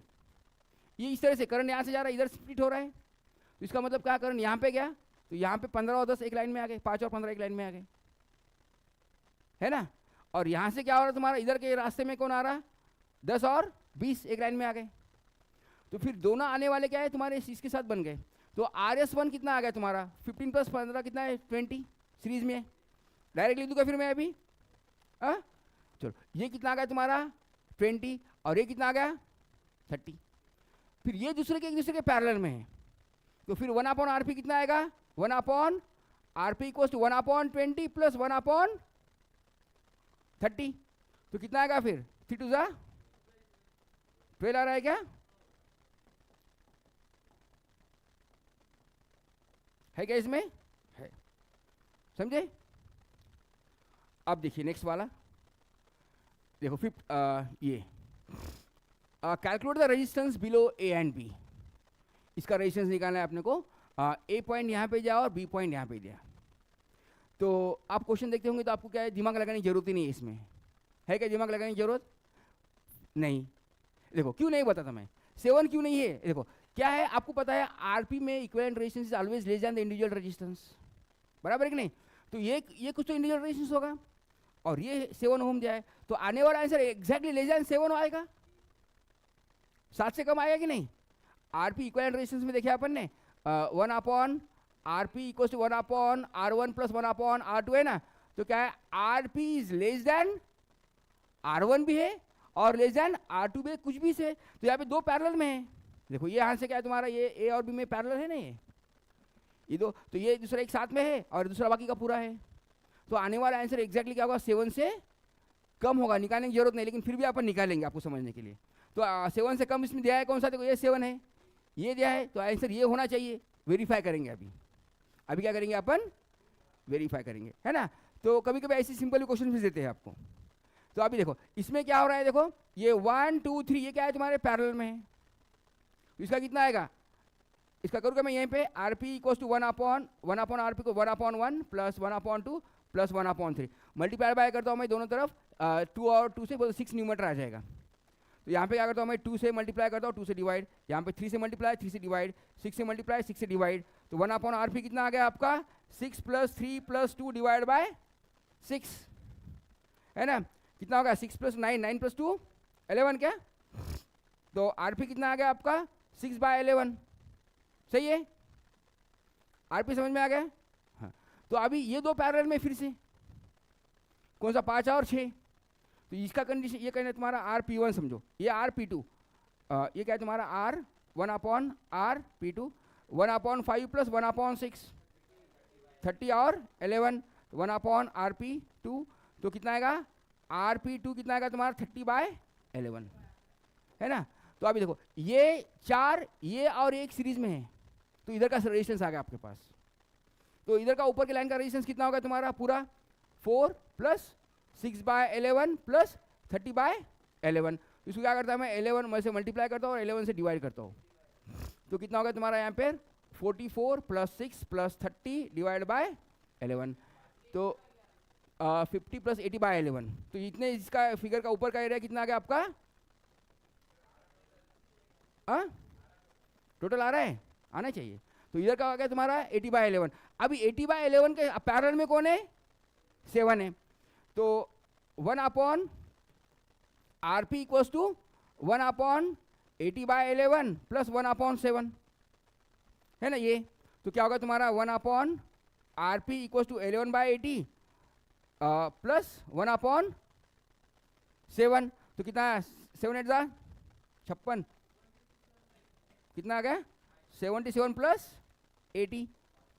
ये इस तरह से करंट यहाँ से जा रहा है, इधर स्प्लिट हो रहा है, तो इसका मतलब क्या, करंट यहाँ पे गया, तो यहाँ पे 15 और 10 एक लाइन में आ गए, 5 और 15 एक लाइन में आ गए, है ना, और यहाँ से क्या हो रहा है तुम्हारा, इधर के रास्ते में कौन आ रहा, 10 और 20 एक लाइन में आ गए, तो फिर दोनों आने वाले क्या है तुम्हारे इसके साथ बन गए, तो RS1 कितना आ गया तुम्हारा 15 + 15 कितना है 20 सीरीज में, डायरेक्ट लिख दूंगा फिर मैं अभी, चलो ये कितना आ गया तुम्हारा 20, और ये कितना आ गया 30, फिर ये दूसरे के एक दूसरे के पैरेलल में है, तो फिर 1/RP कितना आएगा, 1/RP = 1/20 + 1/30, तो कितना आएगा फिर 3 2 12 आ रहा है क्या, है क्या इसमें, है, समझे। अब देखिए नेक्स्ट वाला, देखो फिफ्थ ये calculate the resistance below A and B, इसका रेजिस्टेंस निकालना है अपने को, ए पॉइंट यहाँ पे दिया और बी पॉइंट यहाँ पे दिया, तो आप क्वेश्चन देखते होंगे तो आपको क्या है दिमाग लगाने की जरूरत ही नहीं है, इसमें है क्या दिमाग लगाने की जरूरत नहीं, देखो क्यों नहीं बताता मैं, 7 क्यों नहीं है, देखो क्या है आपको पता है आरपी में equivalent resistance is always less than the individual resistance, बराबर है कि नहीं, तो ये कुछ तो इंडिविजुअल रेजिस्टेंस होगा, और ये 7 ओम दिया है, तो आने वाला आंसर एग्जैक्टली लेस देन 7 आएगा, 7 से कम आएगा कि नहीं, आरपी इक्विवेलेंट रेजिस्टेंस में देखिए अपन ने 1/RP = 1/R1 + 1/R2 है ना, तो क्या है RP is less than R1 भी है और लेस देन R2 भी, कुछ भी से, तो यहाँ पे दो पैरेलल में है, देखो ये यहाँ से क्या है तुम्हारा ये ए और बी में पैरेलल है ना, ये दो, तो ये दूसरा एक साथ में है और दूसरा बाकी का पूरा है, तो आने वाला आंसर एग्जैक्टली क्या होगा 7 से कम होगा, निकालने की जरूरत नहीं, लेकिन फिर भी अपन निकालेंगे आपको समझने के लिए, तो 7 से कम इसमें दिया है कौन सा, देखो ये 7 है, ये दिया है, तो आंसर ये होना चाहिए, वेरीफाई करेंगे अभी क्या करेंगे अपन, वेरीफाई करेंगे, है ना, तो कभी कभी ऐसे सिंपल क्वेश्चन भी देते हैं आपको, तो अभी देखो इसमें क्या हो रहा है, देखो ये 1 2 3 ये क्या है तुम्हारे पैरेलल में है, तो इसका कितना आएगा, इसका करूँगा मैं यहीं पे RP = 1/1/RP को 1/1 + 1/2 प्लस 1/3 मल्टीप्लाई बाय करता हूँ मैं दोनों तरफ 2 और 2 से 6 न्यूमरेटर आ जाएगा। तो यहाँ पे क्या करता हूँ मैं 2 से मल्टीप्लाई करता हूँ 2 से डिवाइड, यहाँ पे 3 से मल्टीप्लाई 3 से डिवाइड, 6 से मल्टीप्लाई 6 से डिवाइड, तो 1/RP कितना आ गया आपका 6 + 3 + 2 डिवाइड बाय 6 है ना, कितना होगा 6 + 9 9 + 2 11 क्या, तो आरपी कितना आ गया आपका 6/11 सही है। आरपी समझ में आ गया। हाँ तो अभी ये दो पैरेलल में फिर से कौन सा 5 और 6, तो इसका कंडीशन ये कहना है तुम्हारा RP1 समझो, ये RP2 ये क्या है तुम्हारा R1/RP2 1/5 + 1/6 30 और 11 1/RP2 तो कितना आएगा RP2 कितना आएगा तुम्हारा 30/11 है ना। तो अभी देखो ये 4 ये और एक सीरीज में है, तो इधर का रेजिस्टेंस आ गया आपके पास, तो इधर का ऊपर की लाइन का रेजिस्टेंस कितना होगा तुम्हारा पूरा 4 + 6/11 + 30/11, इसको क्या करता है मैं 11 में से मल्टीप्लाई करता हूँ और 11 से डिवाइड करता हूँ, तो कितना होगा तुम्हारा यहाँ पे 44 + 6 + 30 डिवाइड बाय 11, तो 50 + 80/11, तो इतने इसका फिगर का ऊपर का एरिया कितना आ गया आपका टोटल आ रहा है, आना चाहिए, तो इधर का आ गया तुम्हारा 80/11। अभी 80/11 के पैरेलल में कौन है 7 है, तो 1/RP = 1/80/11 + 1/7 है ना ये, तो क्या होगा तुम्हारा 1/RP = 11/80 + 1/7, तो कितना 7 8 × 56 कितना आ गया 77 + 80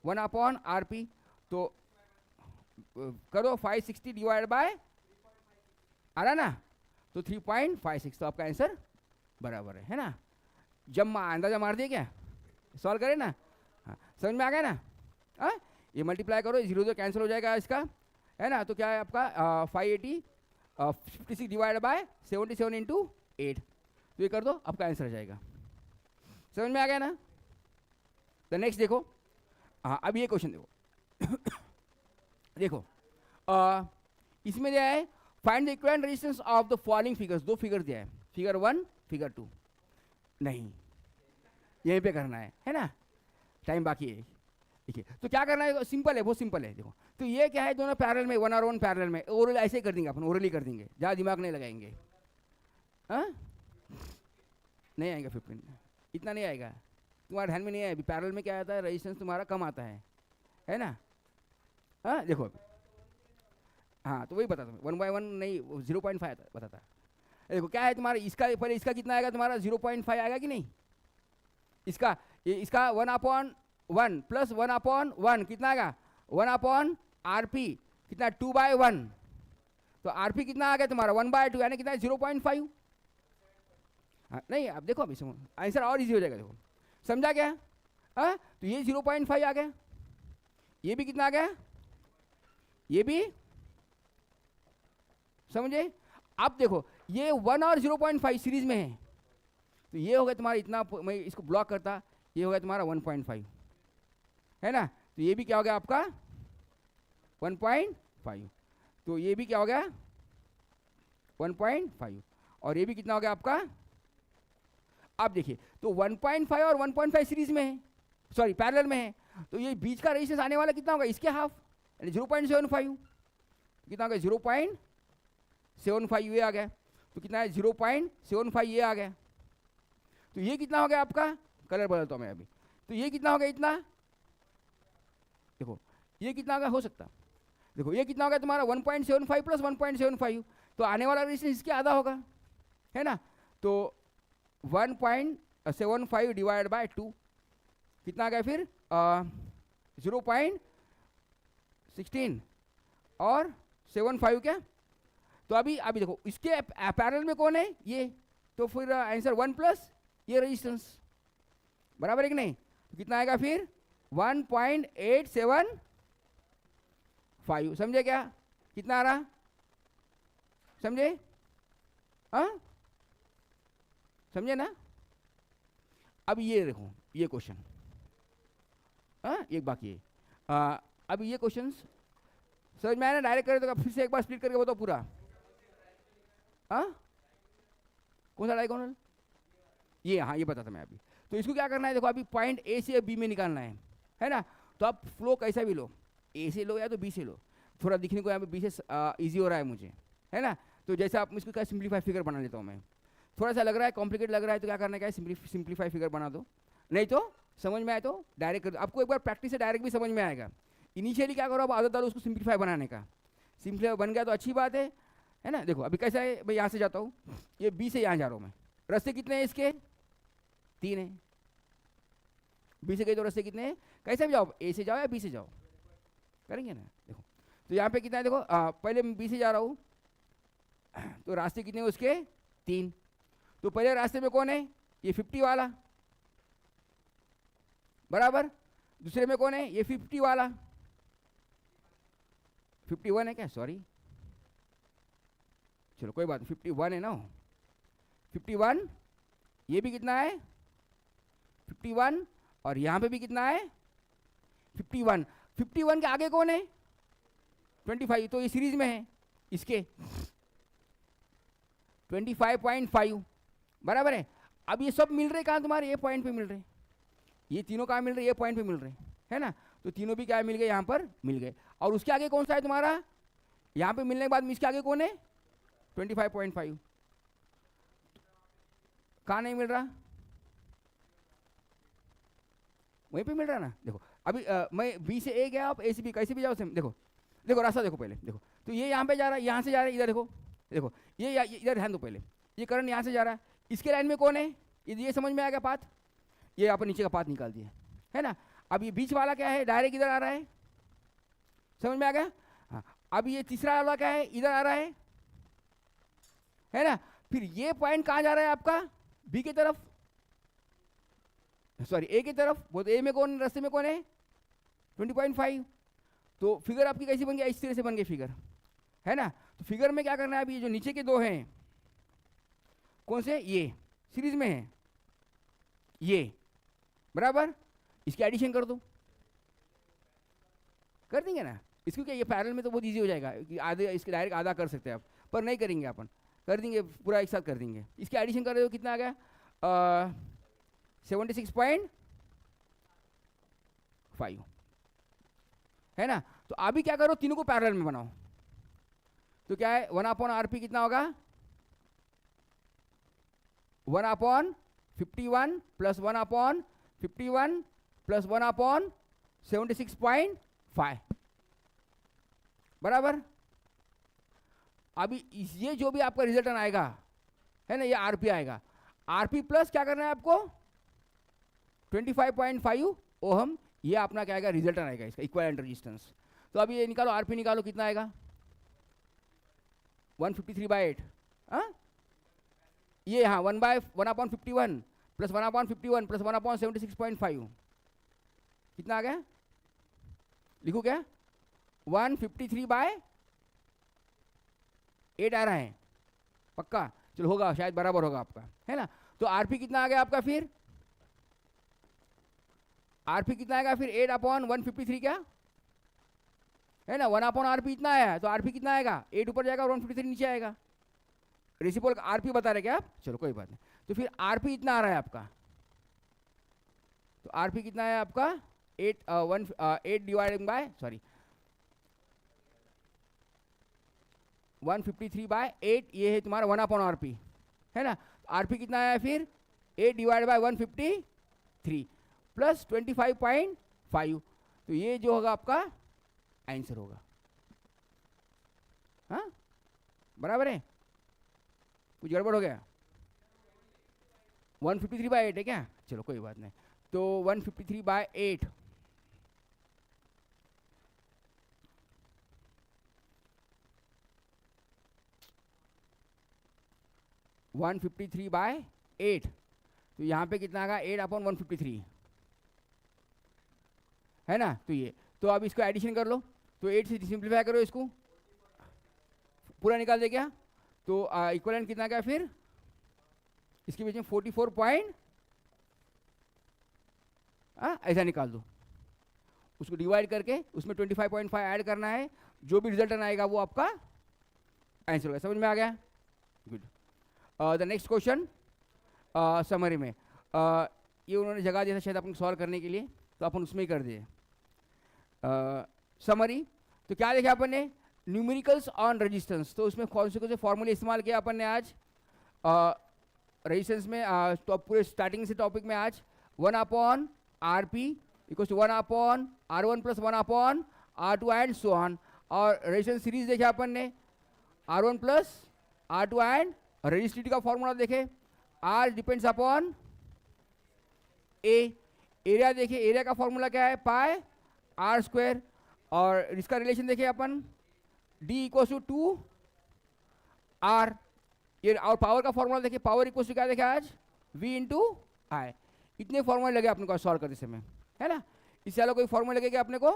1/RP, तो करो 560 डिवाइड बाय आ रहा ना, तो 3.56, तो आपका आंसर बराबर है ना। जब अंदाजा मार दिया क्या, सॉल्व करें ना, हाँ समझ में आ गया ना। ये मल्टीप्लाई करो 0 0 कैंसिल हो जाएगा इसका है ना, तो क्या है आपका 580 56 डिवाइड बाय 77 × 8, तो ये कर दो आपका आंसर आ जाएगा। समझ में आ गया ना। तो नेक्स्ट देखो, हाँ अब ये क्वेश्चन देखो देखो इसमें दिया है find the equivalent resistance of the following figures, दो फिगर दिया है, फिगर 1 फिगर 2, नहीं यहीं पे करना है ना, टाइम बाकी है। देखिए तो क्या करना है, सिंपल है बहुत सिंपल है। देखो तो ये क्या है दोनों पैरेलल में 1 और 1 पैरेलल में, ओरल ऐसे ही कर देंगे अपन, ओरली कर देंगे, ज़्यादा दिमाग नहीं लगाएंगे। नहीं आएगा 15 इतना नहीं आएगा, तुम्हारे ध्यान में नहीं है। अभी पैरेलल में क्या आता है रेजिस्टेंस तुम्हारा कम आता है ना। देखो हाँ तो वही बताता हूँ 1/1 नहीं 0.5 बताता है। देखो क्या है तुम्हारा इसका पहले इसका कितना आएगा तुम्हारा 0.5 आएगा कि नहीं, इसका 1/1 + 1/1 कितना आएगा 1/RP कितना 2/1, तो RP कितना आ गया तुम्हारा 1/2 यानी कितना 0.5। नहीं अब देखो अभी समझो आंसर और इजी हो जाएगा। देखो समझा क्या, तो ये 0.5 आ गया, ये भी कितना आ गया, ये भी समझे। अब देखो ये 1 और 0.5 सीरीज में है, तो ये हो गया तुम्हारा इतना, मैं इसको ब्लॉक करता, ये हो गया तुम्हारा 1.5 है ना, तो ये भी क्या हो गया आपका 1.5, तो ये भी क्या हो गया 1.5 और ये भी कितना हो गया आपका। अब देखिए तो 1.5 और 1.5 सीरीज में है, सॉरी पैरेलल में है, तो ये बीच का रेजिस्टेंस आने वाला कितना होगा इसके हाफ यानी 0.75, कितना होगा 0.75 ये आ गया, तो कितना है 0.75 ये आ गया, तो ये कितना हो गया आपका, कलर बदलता हूँ मैं अभी, तो ये कितना हो गया इतना, देखो ये कितना हो सकता, देखो ये कितना हो गया तुम्हारा 1.75 + 1.75, तो आने वाला रेजिस्टेंस इसके आधा होगा है ना, तो 1.75 डिवाइड बाय 2 कितना आ गया फिर 0.16 और 75 क्या, तो अभी देखो इसके पैरेलल में कौन है ये, तो फिर आंसर 1 + ये रेजिस्टेंस बराबर है कि नहीं, तो कितना आएगा फिर 1.875, समझे क्या कितना आ रहा, समझे समझे ना। अब ये देखो ये क्वेश्चन एक बाकी है, अब ये क्वेश्चंस समझ में आया ना? डायरेक्ट करे तो फिर से एक बार स्प्लिट करके बताओ पूरा। हाँ, कौन सा डायगोनल? ये, हाँ ये बताता मैं अभी। तो इसको क्या करना है, देखो अभी पॉइंट ए से बी में निकालना है ना? तो आप फ्लो कैसा भी लो, ए से लो या तो बी से लो, थोड़ा दिखने को यहाँ पे बी से ईजी हो रहा है मुझे, है ना? तो जैसे आप इसको क्या सिंप्लीफाई फिगर बना लेता हूँ मैं, थोड़ा सा लग रहा है कॉम्प्लिकेट लग रहा है तो क्या करना है, क्या सिंप्लीफाई फिगर बना दो, नहीं तो समझ में आए तो डायरेक्ट कर दो। आपको एक बार प्रैक्टिस से डायरेक्ट भी समझ में आएगा। इनिशियली क्या करो, आप आदत डालो उसको सिंप्लीफाई बनाने का, सिंप्लीफाई बन गया तो अच्छी बात है ना? देखो अभी कैसा है, मैं यहाँ से जाता हूँ, ये बी से यहाँ जा रहा हूँ मैं, रास्ते कितने हैं इसके? 3 है। बी से गए तो रास्ते कितने हैं? कैसे भी जाओ, ए से जाओ या बी से जाओ, करेंगे ना? देखो तो यहाँ पे कितना है, देखो पहले मैं बी से जा रहा हूँ तो रास्ते कितने हैं उसके? 3। तो पहले रास्ते में कौन है? ये 50 वाला, बराबर। दूसरे में कौन है? ये 50 वाला, 51 है क्या? सॉरी, चलो कोई बात नहीं, 51 है ना, 51। ये भी कितना है? 51। और यहाँ पे भी कितना है? 51। 51 के आगे कौन है? 25। तो ये सीरीज में है इसके 25.5, बराबर है। अब ये सब मिल रहे कहाँ तुम्हारे? ये पॉइंट पे मिल रहे, ये तीनों कहाँ मिल रहे? ये पॉइंट पे मिल रहे, है ना? तो तीनों भी क्या मिल गए? यहाँ पर मिल गए। और उसके आगे कौन सा है तुम्हारा? यहाँ पे मिलने के बाद इसके आगे कौन है? 25.5। कहाँ नहीं मिल रहा? वहीं पे मिल रहा ना। देखो अभी मैं बी से ए गया, आप ए से बी, कैसे भी जाओ सेम। देखो देखो रास्ता देखो पहले, देखो तो ये यहाँ पे जा रहा है, यहाँ से जा रहा है, इधर देखो, देखो ये इधर ध्यान दो पहले, ये करंट यहाँ से जा रहा है, इसके लाइन में कौन है? ये समझ में आएगा पाथ, ये आप नीचे का पाथ निकाल दिया, है ना? अब ये बीच वाला क्या है? डायरेक्ट इधर आ रहा है, समझ में आ गया? हाँ। अब ये तीसरा वाला क्या है? इधर आ रहा है ना? फिर ये पॉइंट कहाँ जा रहा है आपका? बी की तरफ, सॉरी ए की तरफ। वो ए में कौन, रास्ते में कौन है? 20.5। तो फिगर आपकी कैसी बन गई? इस तरह से बन गई फिगर, है ना? तो फिगर में क्या करना है? अभी जो नीचे के दो हैं कौन से? ये सीरीज में है, ये बराबर, इसकी एडिशन कर दो, कर देंगे ना इसको। क्या ये पैरेलल में तो बहुत इजी हो जाएगा कि आधे इसके डायरेक्ट आधा कर सकते हैं आप, पर नहीं करेंगे अपन, कर देंगे पूरा एक साथ कर देंगे। इसकी एडिशन कर रहे हो, कितना आ गया? 76.5, है ना? तो अभी क्या करो, तीनों को पैरेलल में बनाओ। तो क्या है? 1/RP कितना होगा? 1/51 प्लस 1/51 प्लस 1/76.5, बराबर। अभी ये जो भी आपका रिजल्ट आएगा, है ना, ये आरपी आएगा। आरपी प्लस क्या करना है आपको? 25.5 ओहम, ये अपना क्या आएगा? रिजल्ट आएगा इसका, इक्विवेलेंट रेजिस्टेंस। तो अभी ये निकालो, आरपी निकालो, कितना आएगा? 153/8। हाँ ये, हाँ 1/51 प्लस 1/51 प्लस 1/76.5 कितना आ गया? लिखो क्या? 153/8 आ रहा है, पक्का? चलो होगा, शायद बराबर होगा आपका, है ना? तो आरपी कितना आ गया आपका? फिर आरपी कितना आएगा फिर? 8/153 क्या है ना? 1/RP इतना आया, तो आरपी कितना आएगा? 8 ऊपर जाएगा और 153 नीचे आएगा। रेसिप्रोकल आरपी बता रहे क्या आप? चलो कोई बात नहीं। तो फिर आरपी इतना आ रहा है आपका, तो आरपी कितना है आपका? 8 डिवाइडेड बाय, सॉरी 153/8, ये है तुम्हारा 1/RP, है ना? आरपी कितना आया फिर? 8 डिवाइड बाय 153 प्लस 25.5। तो ये जो होगा आपका आंसर होगा, हाँ बराबर है? कुछ गड़बड़ हो गया? 153/8 है क्या? चलो कोई बात नहीं। तो 153/8 153/8, तो यहाँ पे कितना आएगा? 8/153, है ना? तो ये, तो अब इसको एडिशन कर लो, तो 8 से सिंप्लीफाई करो, इसको पूरा निकाल दे क्या? तो इक्वलेंट कितना क्या फिर? इसके बीच में 44 पॉइंट, ऐसा निकाल दो, उसको डिवाइड करके उसमें 25.5 ऐड करना है, जो भी रिजल्ट आएगा वो आपका आंसर होगा। समझ में आ गया? Good. The next question summary में ये उन्होंने जगह दिया था शायद अपन सॉल्व करने के लिए, तो अपन उसमें ही कर दिए। समरी तो क्या देखा अपन ने? Numericals on resistance. तो उसमें कौन से फॉर्मूले इस्तेमाल किया अपन ने आज रेजिस्टेंस में? तो पूरे स्टार्टिंग से टॉपिक में आज 1/RP equals to 1/R1 plus 1/R2 and so on. और रेजिस्टेंस सीरीज देखे अपन ने R1 plus R2 and resistivity का फॉर्मूला देखे R depends upon A। Area देखे, एरिया का फॉर्मूला क्या है? Pi R square. और इसका रिलेशन देखे अपन D इक्वल्स टू 2R। ये और पावर का फॉर्मूला देखिए, पावर इक्वल्स टू क्या देखे आज? V इंटू आई। इतने फॉर्मूले लगे अपने को सॉल्व करते समय, है ना? इससे अलग कोई फॉर्मूला लगेगा अपने को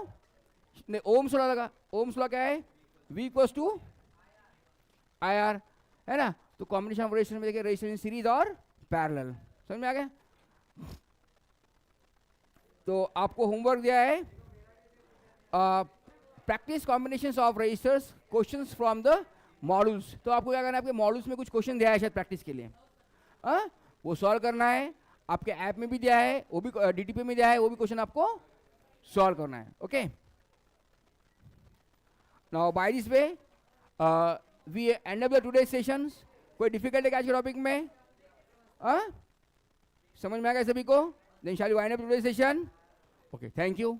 नहीं। ओम्स लॉ लगा। ओम्स लॉ क्या है? V इक्वल्स टू IR, है ना? तो कॉम्बिनेशन ऑफ रेजिस्टेंस में देखिए रेजिस्टेंस सीरीज और पैरेलल। समझ में आ गया? तो आपको होमवर्क दिया है practice combinations of resistors questions from the modules. तो आपको क्या करना है? आपके मॉड्यूल्स में कुछ क्वेश्चन दिया है शायद प्रैक्टिस के लिए, वो सॉल्व करना है। आपके ऐप में भी दिया है, वो भी DTP में दिया है, वो भी क्वेश्चन आपको सॉल्व करना है। Okay, now by this way we end up the today sessions. कोई डिफिकल्ट है आज के टॉपिक में? समझ में आ गया सभी को? Then shall we wind up today session. Okay, thank you.